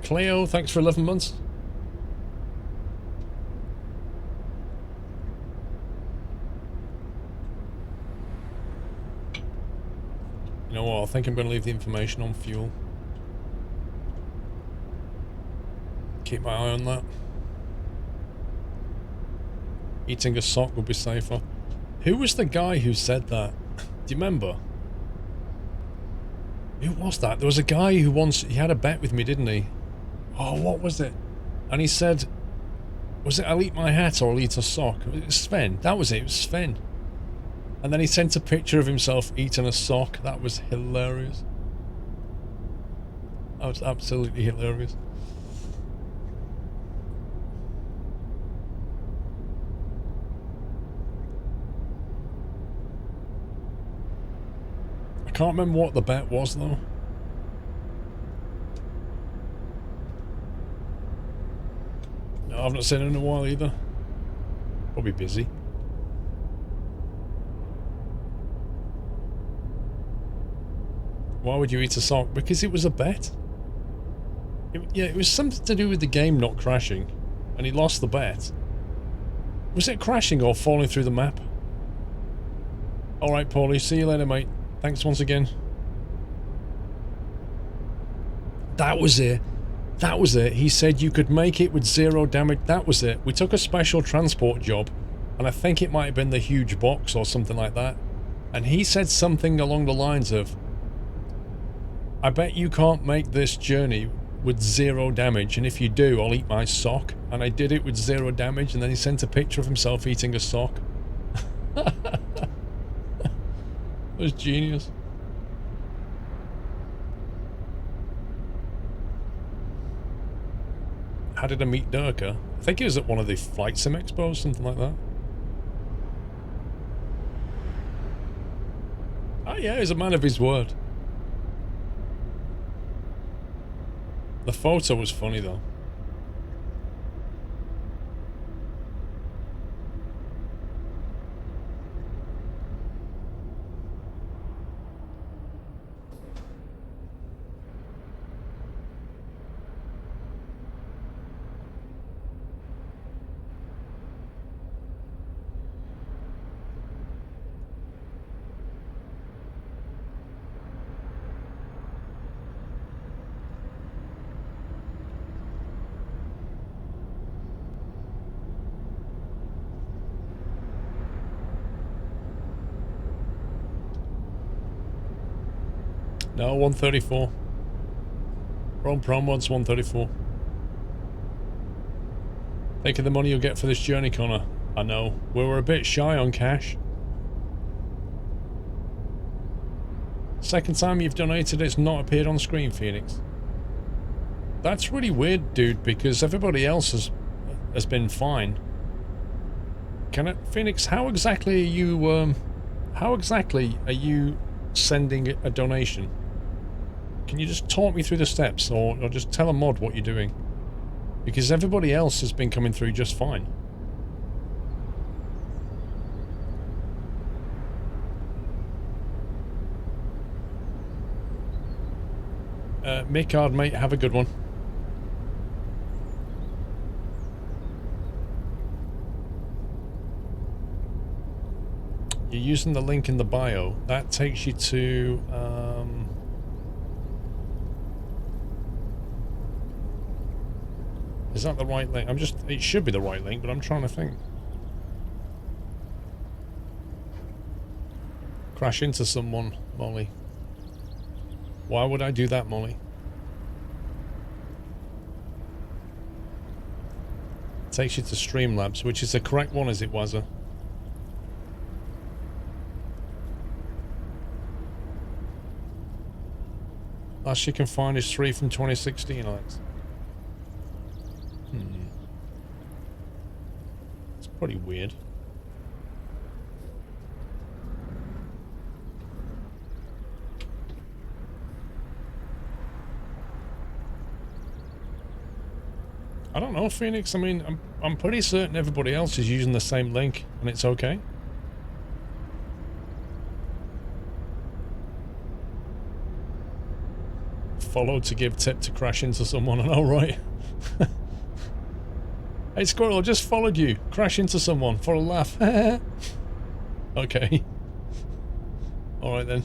Cleo, thanks for 11 months. You know what, I think I'm going to leave the information on fuel. Keep my eye on that. Eating a sock would be safer. Who was the guy who said that? Do you remember? Who was that? There was a guy who once, he had a bet with me, didn't he? Oh, what was it? And he said, was it I'll eat my hat or I'll eat a sock? It was Sven. That was it. It was Sven. And then he sent a picture of himself eating a sock. That was hilarious. That was absolutely hilarious. I can't remember what the bet was, though. No, I've not seen him in a while either. Probably busy. Why would you eat a sock? Because it was a bet. Yeah, it was something to do with the game not crashing. And he lost the bet. Was it crashing or falling through the map? Alright, Paulie. See you later, mate. Thanks once again. That was it. That was it. He said you could make it with 0 damage. That was it. We took a special transport job, and I think it might have been the huge box or something like that. And he said something along the lines of, I bet you can't make this journey with 0 damage, and if you do, I'll eat my sock. And I did it with 0 damage, and then he sent a picture of himself eating a sock. It was genius. How did I meet Durka? I think he was at one of the Flight Sim Expos, something like that. Oh yeah, he's a man of his word. The photo was funny though. No, 134. Ron Prom wants 134. Think of the money you'll get for this journey, Connor. I know. We were a bit shy on cash. Second time you've donated, it's not appeared on screen, Phoenix. That's really weird, dude, because everybody else has been fine. Phoenix, how exactly are you sending a donation? Can you just talk me through the steps, or just tell a mod what you're doing? Because everybody else has been coming through just fine. Mick Hard, mate, have a good one. You're using the link in the bio. That takes you to... is that the right link? It should be the right link, but I'm trying to think. Crash into someone, Molly. Why would I do that, Molly? Takes you to Streamlabs, which is the correct one as it was. Last you can find is 3 from 2016, Alex. It's pretty weird. I don't know, Phoenix. I mean, I'm pretty certain everybody else is using the same link, and it's okay. Follow to give tip to crash into someone. I know, right? Hey, Squirrel, I just followed you. Crash into someone for a laugh. Okay. Alright then.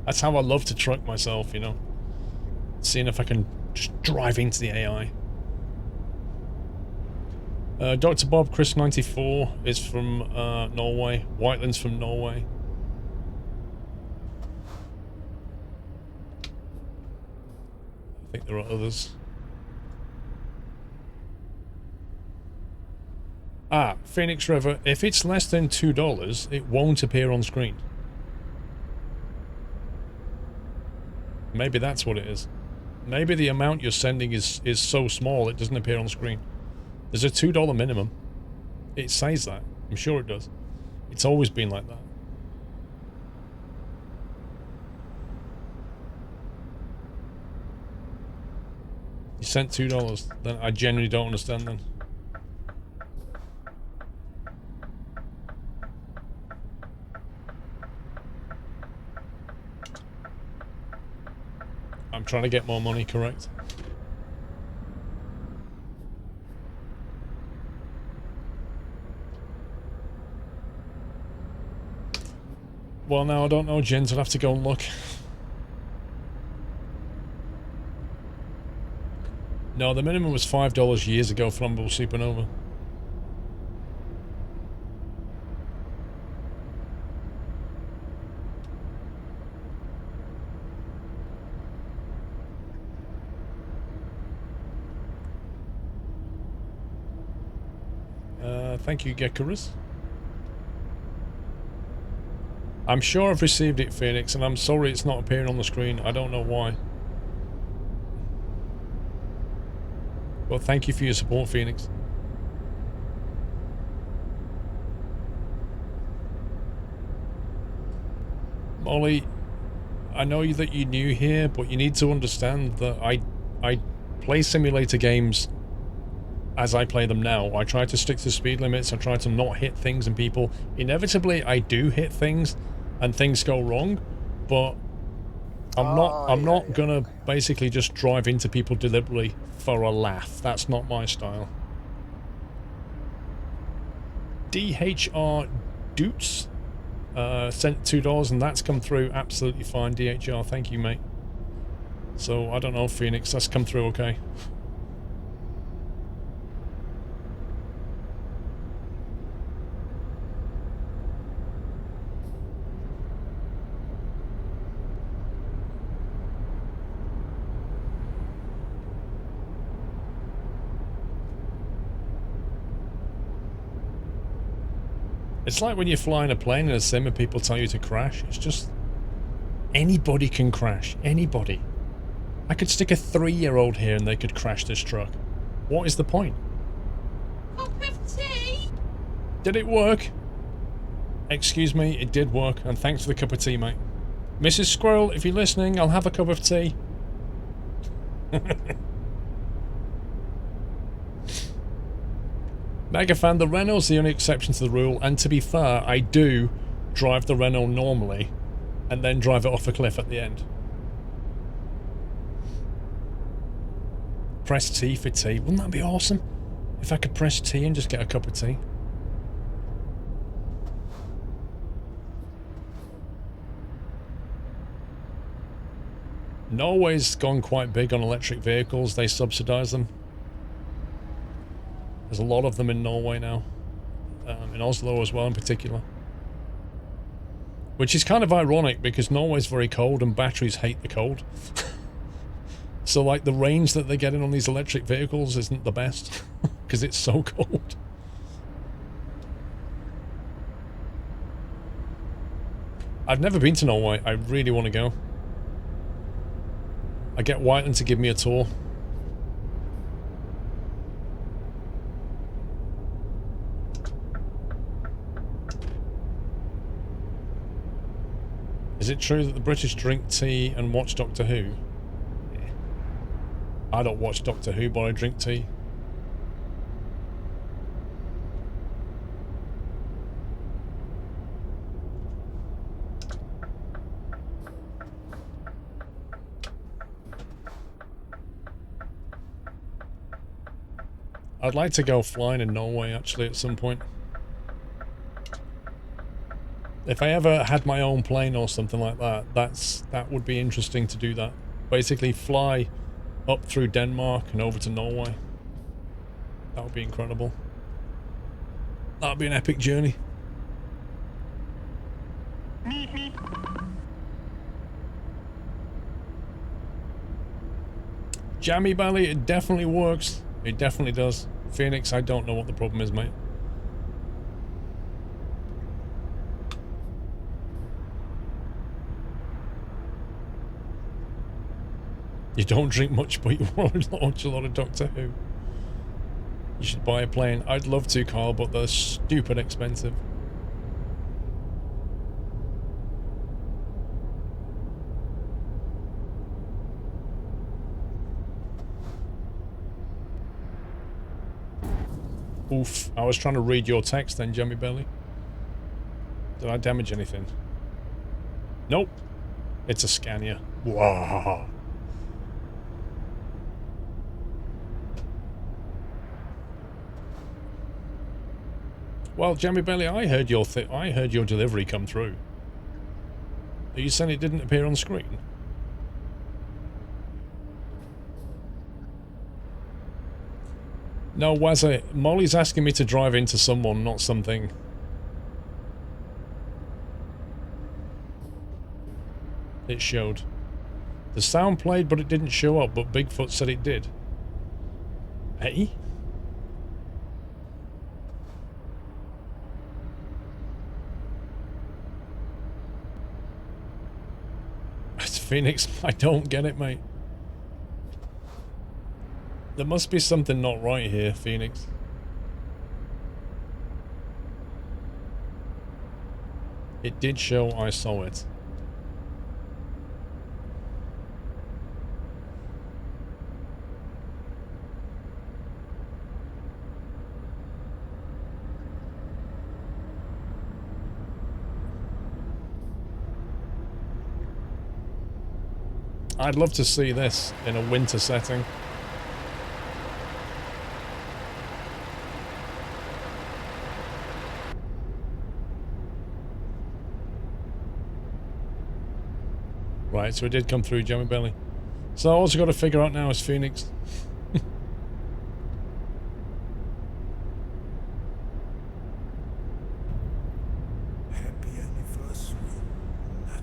That's how I love to truck myself, you know. Seeing if I can just drive into the AI. Dr. Bob Chris 94 is from Norway. Whiteland's from Norway. I think there are others. Ah, Phoenix River, if it's less than $2, it won't appear on screen. Maybe that's what it is. Maybe the amount you're sending is so small it doesn't appear on screen. There's a $2 minimum. It says that. I'm sure it does. It's always been like that. You sent $2, then I genuinely don't understand then. I'm trying to get more money, correct? Well, now I don't know, Jens. I'll have to go and look. No, the minimum was $5 years ago for Rumble Supernova. Thank you, Gekarus. I'm sure I've received it, Phoenix, and I'm sorry it's not appearing on the screen. I don't know why. Well, thank you for your support, Phoenix. Molly, I know that you're new here, but you need to understand that I play simulator games as I play them now. I try to stick to speed limits. I try to not hit things and people. Inevitably, I do hit things and things go wrong, but I'm not gonna basically just drive into people deliberately for a laugh. That's not my style. DHR Doots sent $2 and that's come through absolutely fine. DHR, thank you, mate. So I don't know, Phoenix, that's come through okay. It's like when you're flying a plane in a sim and people tell you to crash. It's just... anybody can crash. Anybody. I could stick a 3-year-old here and they could crash this truck. What is the point? Cup of tea? Did it work? Excuse me, it did work. And thanks for the cup of tea, mate. Mrs. Squirrel, if you're listening, I'll have a cup of tea. Mega fan, the Renault's the only exception to the rule, and to be fair, I do drive the Renault normally, and then drive it off a cliff at the end. Press T for tea. Wouldn't that be awesome? If I could press T and just get a cup of tea. Norway's gone quite big on electric vehicles. They subsidize them. There's a lot of them in Norway now. In Oslo as well in particular. Which is kind of ironic because Norway's very cold and batteries hate the cold. So like the range that they're getting on these electric vehicles isn't the best because it's so cold. I've never been to Norway. I really want to go. I get Whiteland to give me a tour. Is it true that the British drink tea and watch Doctor Who? I don't watch Doctor Who, but I drink tea. I'd like to go flying in Norway, actually, at some point. If I ever had my own plane or something like that, that would be interesting to do that. Basically fly up through Denmark and over to Norway. That would be incredible. That would be an epic journey. Jammy Belly, it definitely works. It definitely does. Phoenix, I don't know what the problem is, mate. You don't drink much, but you watch a lot of Doctor Who. You should buy a plane. I'd love to, Carl, but they're stupid expensive. Oof, I was trying to read your text then, Jemmy Belly. Did I damage anything? Nope. It's a Scania. Wow. Well, Jammy Belly, I heard your delivery come through. Are you saying it didn't appear on screen? No, Wazza, Molly's asking me to drive into someone, not something. It showed. The sound played, but it didn't show up, but Bigfoot said it did. Hey? It's Phoenix. I don't get it, mate. There must be something not right here, Phoenix. It did show I saw it. I'd love to see this in a winter setting. Right, so it did come through, Jammy Belly. So all I've got to figure out now is Phoenix. Happy anniversary.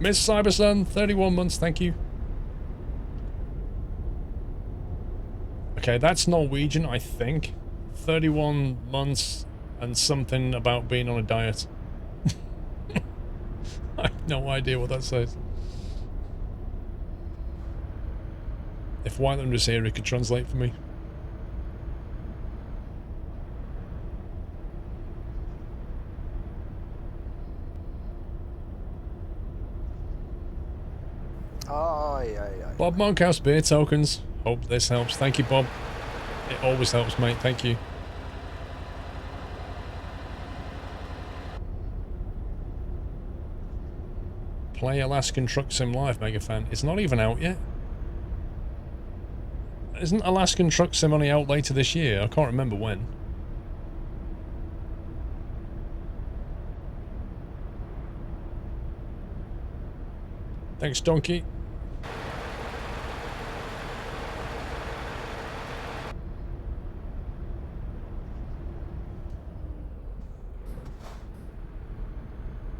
Miss Cybersun, 31 months, thank you. Okay, that's Norwegian, I think. 31 months and something about being on a diet. I have no idea what that says. If Whiteland was here, he could translate for me. Bob Monkhouse beer tokens. Hope this helps. Thank you, Bob. It always helps, mate. Thank you. Play Alaskan Truck Sim Live, mega fan. It's not even out yet. Isn't Alaskan Truck Sim only out later this year? I can't remember when. Thanks, Donkey.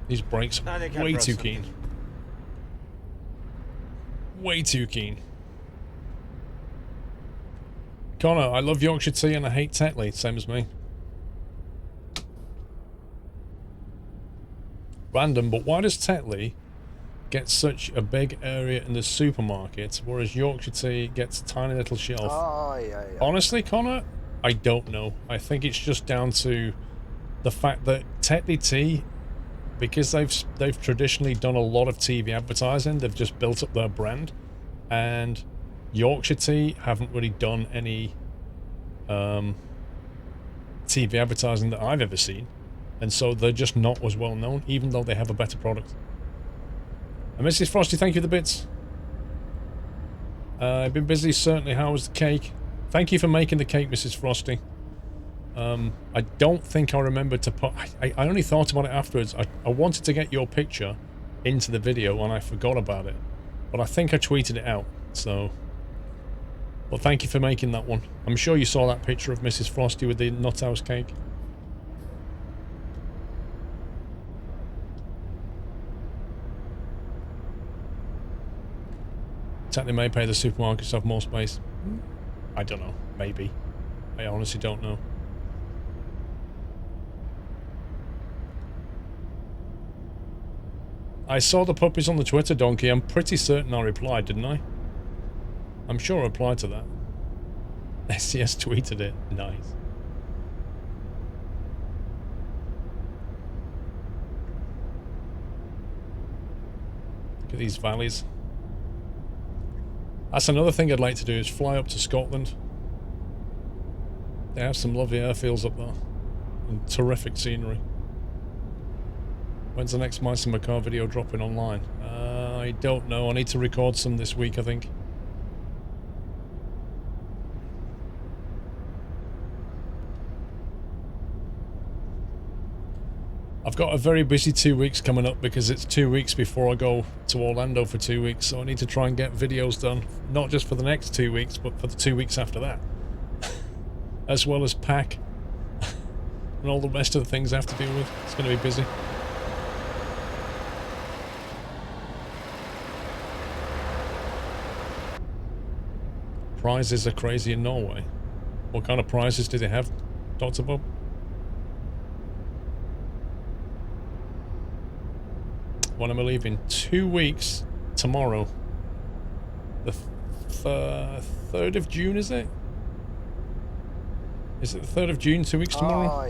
These brakes I are think I way brought too something. keen. Way too keen. Connor, I love Yorkshire tea and I hate Tetley, same as me. Random, but why does Tetley get such a big area in the supermarket, whereas Yorkshire tea gets a tiny little shelf? Honestly, Connor, I don't know. I think it's just down to the fact that Tetley tea, because they've traditionally done a lot of TV advertising, they've just built up their brand, and Yorkshire tea haven't really done any TV advertising that I've ever seen, and so they're just not as well known, even though they have a better product. And Mrs. Frosty, thank you for the bits. I've been busy, certainly. How was the cake? Thank you for making the cake, Mrs. Frosty. I don't think I remember to put... I only thought about it afterwards. I wanted to get your picture into the video and I forgot about it. But I think I tweeted it out, so... Well, thank you for making that one. I'm sure you saw that picture of Mrs. Frosty with the nut house cake. Technically may pay the supermarkets have more space. I don't know. Maybe. I honestly don't know. I saw the puppies on the Twitter, Donkey. I'm pretty certain I replied, didn't I? I'm sure I replied to that. SCS tweeted it. Nice. Look at these valleys. That's another thing I'd like to do, is fly up to Scotland. They have some lovely airfields up there. And terrific scenery. When's the next Mice in my Car video dropping online? I don't know. I need to record some this week, I think. I've got a very busy 2 weeks coming up because it's 2 weeks before I go to Orlando for 2 weeks, so I need to try and get videos done, not just for the next 2 weeks, but for the 2 weeks after that. As well as pack and all the rest of the things I have to deal with. It's going to be busy. Prizes are crazy in Norway. What kind of prizes do they have, Dr. Bob? When am I leaving? 2 weeks tomorrow. The 3rd of June, is it? Is it the 3rd of June, 2 weeks tomorrow?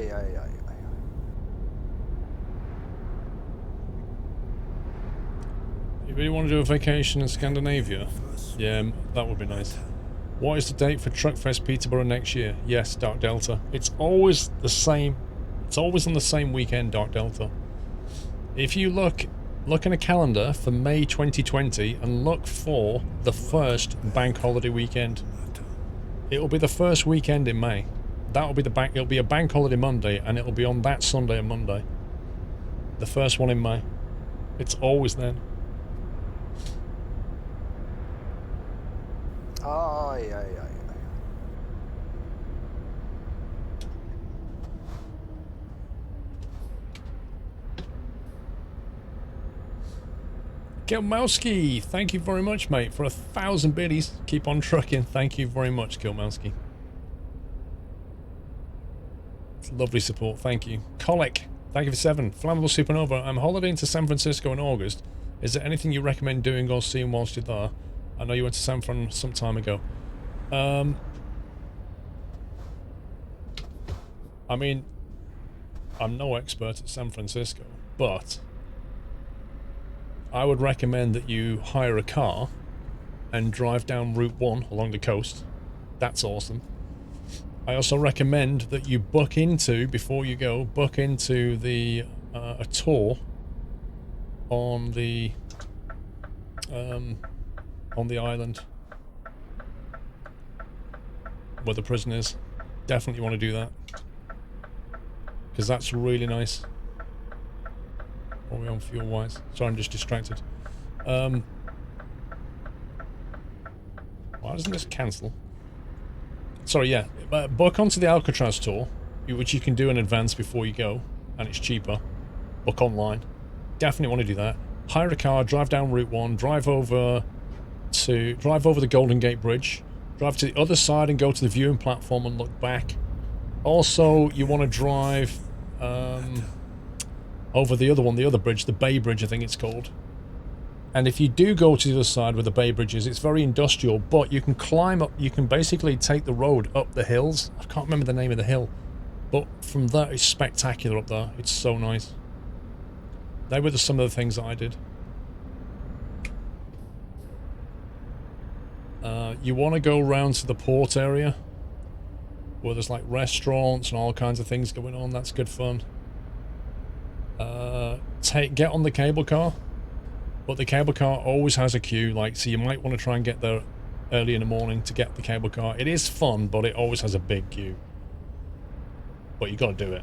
You really want to do a vacation in Scandinavia? Yeah, that would be nice. What is the date for Truckfest Peterborough next year? Yes, Dark Delta. It's always the same. It's always on the same weekend, Dark Delta. If you look in a calendar for May 2020 and look for the first bank holiday weekend. It'll be the first weekend in May. That'll be the bank. It'll be a bank holiday Monday, and it'll be on that Sunday and Monday. The first one in May. It's always then. Kilmowski, thank you very much, mate, for 1,000 biddies. Keep on trucking. Thank you very much, Kilmowski. It's lovely support. Thank you. Colic, thank you for 7. Flammable Supernova, I'm holidaying to San Francisco in August. Is there anything you recommend doing or seeing whilst you're there? I know you went to San Fran some time ago. I mean, I'm no expert at San Francisco, but I would recommend that you hire a car and drive down Route 1 along the coast. That's awesome. I also recommend that you book into, before you go, book into the a tour on the island where the prison is. Definitely want to do that, because that's really nice. What are we on fuel-wise? Sorry, I'm just distracted. Why doesn't this cancel? Sorry, yeah. Book onto the Alcatraz tour, which you can do in advance before you go, and it's cheaper. Book online. Definitely want to do that. Hire a car, drive down Route 1, drive over the Golden Gate Bridge, drive to the other side and go to the viewing platform and look back. Also, you want to drive over the other one, the other bridge, the Bay Bridge, I think it's called. And if you do go to the other side where the Bay Bridge is, it's very industrial, but you can climb up, you can basically take the road up the hills. I can't remember the name of the hill, but from there, it's spectacular up there. It's so nice. They were some of the things that I did. You want to go around to the port area where there's like restaurants and all kinds of things going on. That's good fun. Get on the cable car, but the cable car always has a queue, like, so you might want to try and get there early in the morning to get the cable car. It is fun, but it always has a big queue. But you got to do it.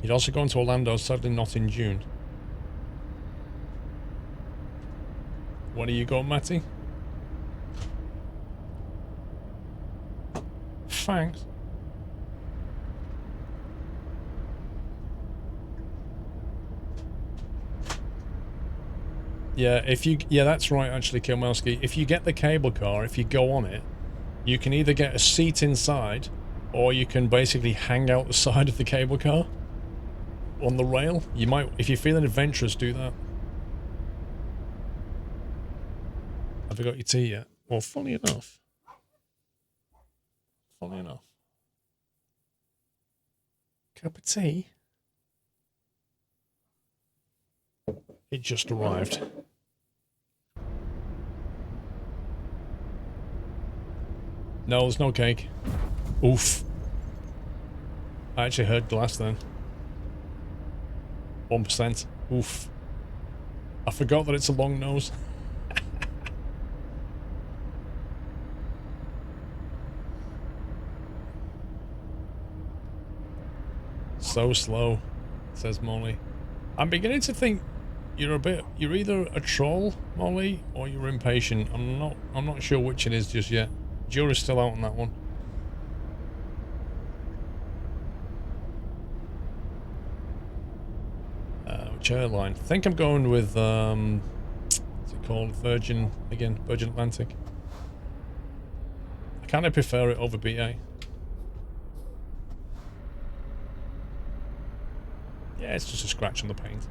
You'd also go into Orlando, sadly not in June. When are you going, Matty? Thanks. Yeah, that's right, actually, Kilmelski. If you get the cable car, if you go on it, you can either get a seat inside, or you can basically hang out the side of the cable car on the rail. You might, if you're feeling adventurous, do that. Have you got your tea yet? Well, funny enough. Cup of tea? It just arrived. No, there's no cake. Oof. I actually heard glass then. 1%. Oof. I forgot that it's a long nose. So slow, says Molly. I'm beginning to think you're either a troll, Molly, or you're impatient. I'm not sure which it is just yet. Jury's still out on that one. Which airline? I think I'm going with what's it called? Virgin Atlantic. I kind of prefer it over BA. Yeah, it's just a scratch on the paint.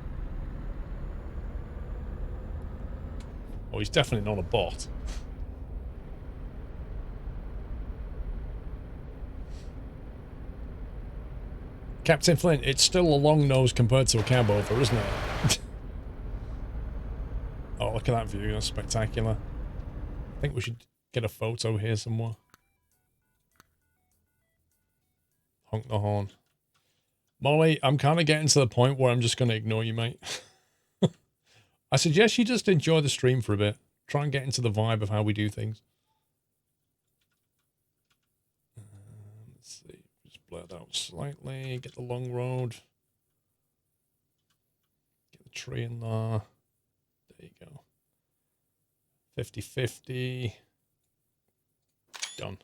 Oh, he's definitely not a bot. Captain Flint, it's still a long nose compared to a cab over, isn't it? Oh, look at that view. That's spectacular. I think we should get a photo here somewhere. Honk the horn. Molly, I'm kind of getting to the point where I'm just going to ignore you, mate. I suggest you just enjoy the stream for a bit. Try and get into the vibe of how we do things. Let's see. Just blur it out slightly. Get the long road. Get the tree in there. There you go. 50-50. Done.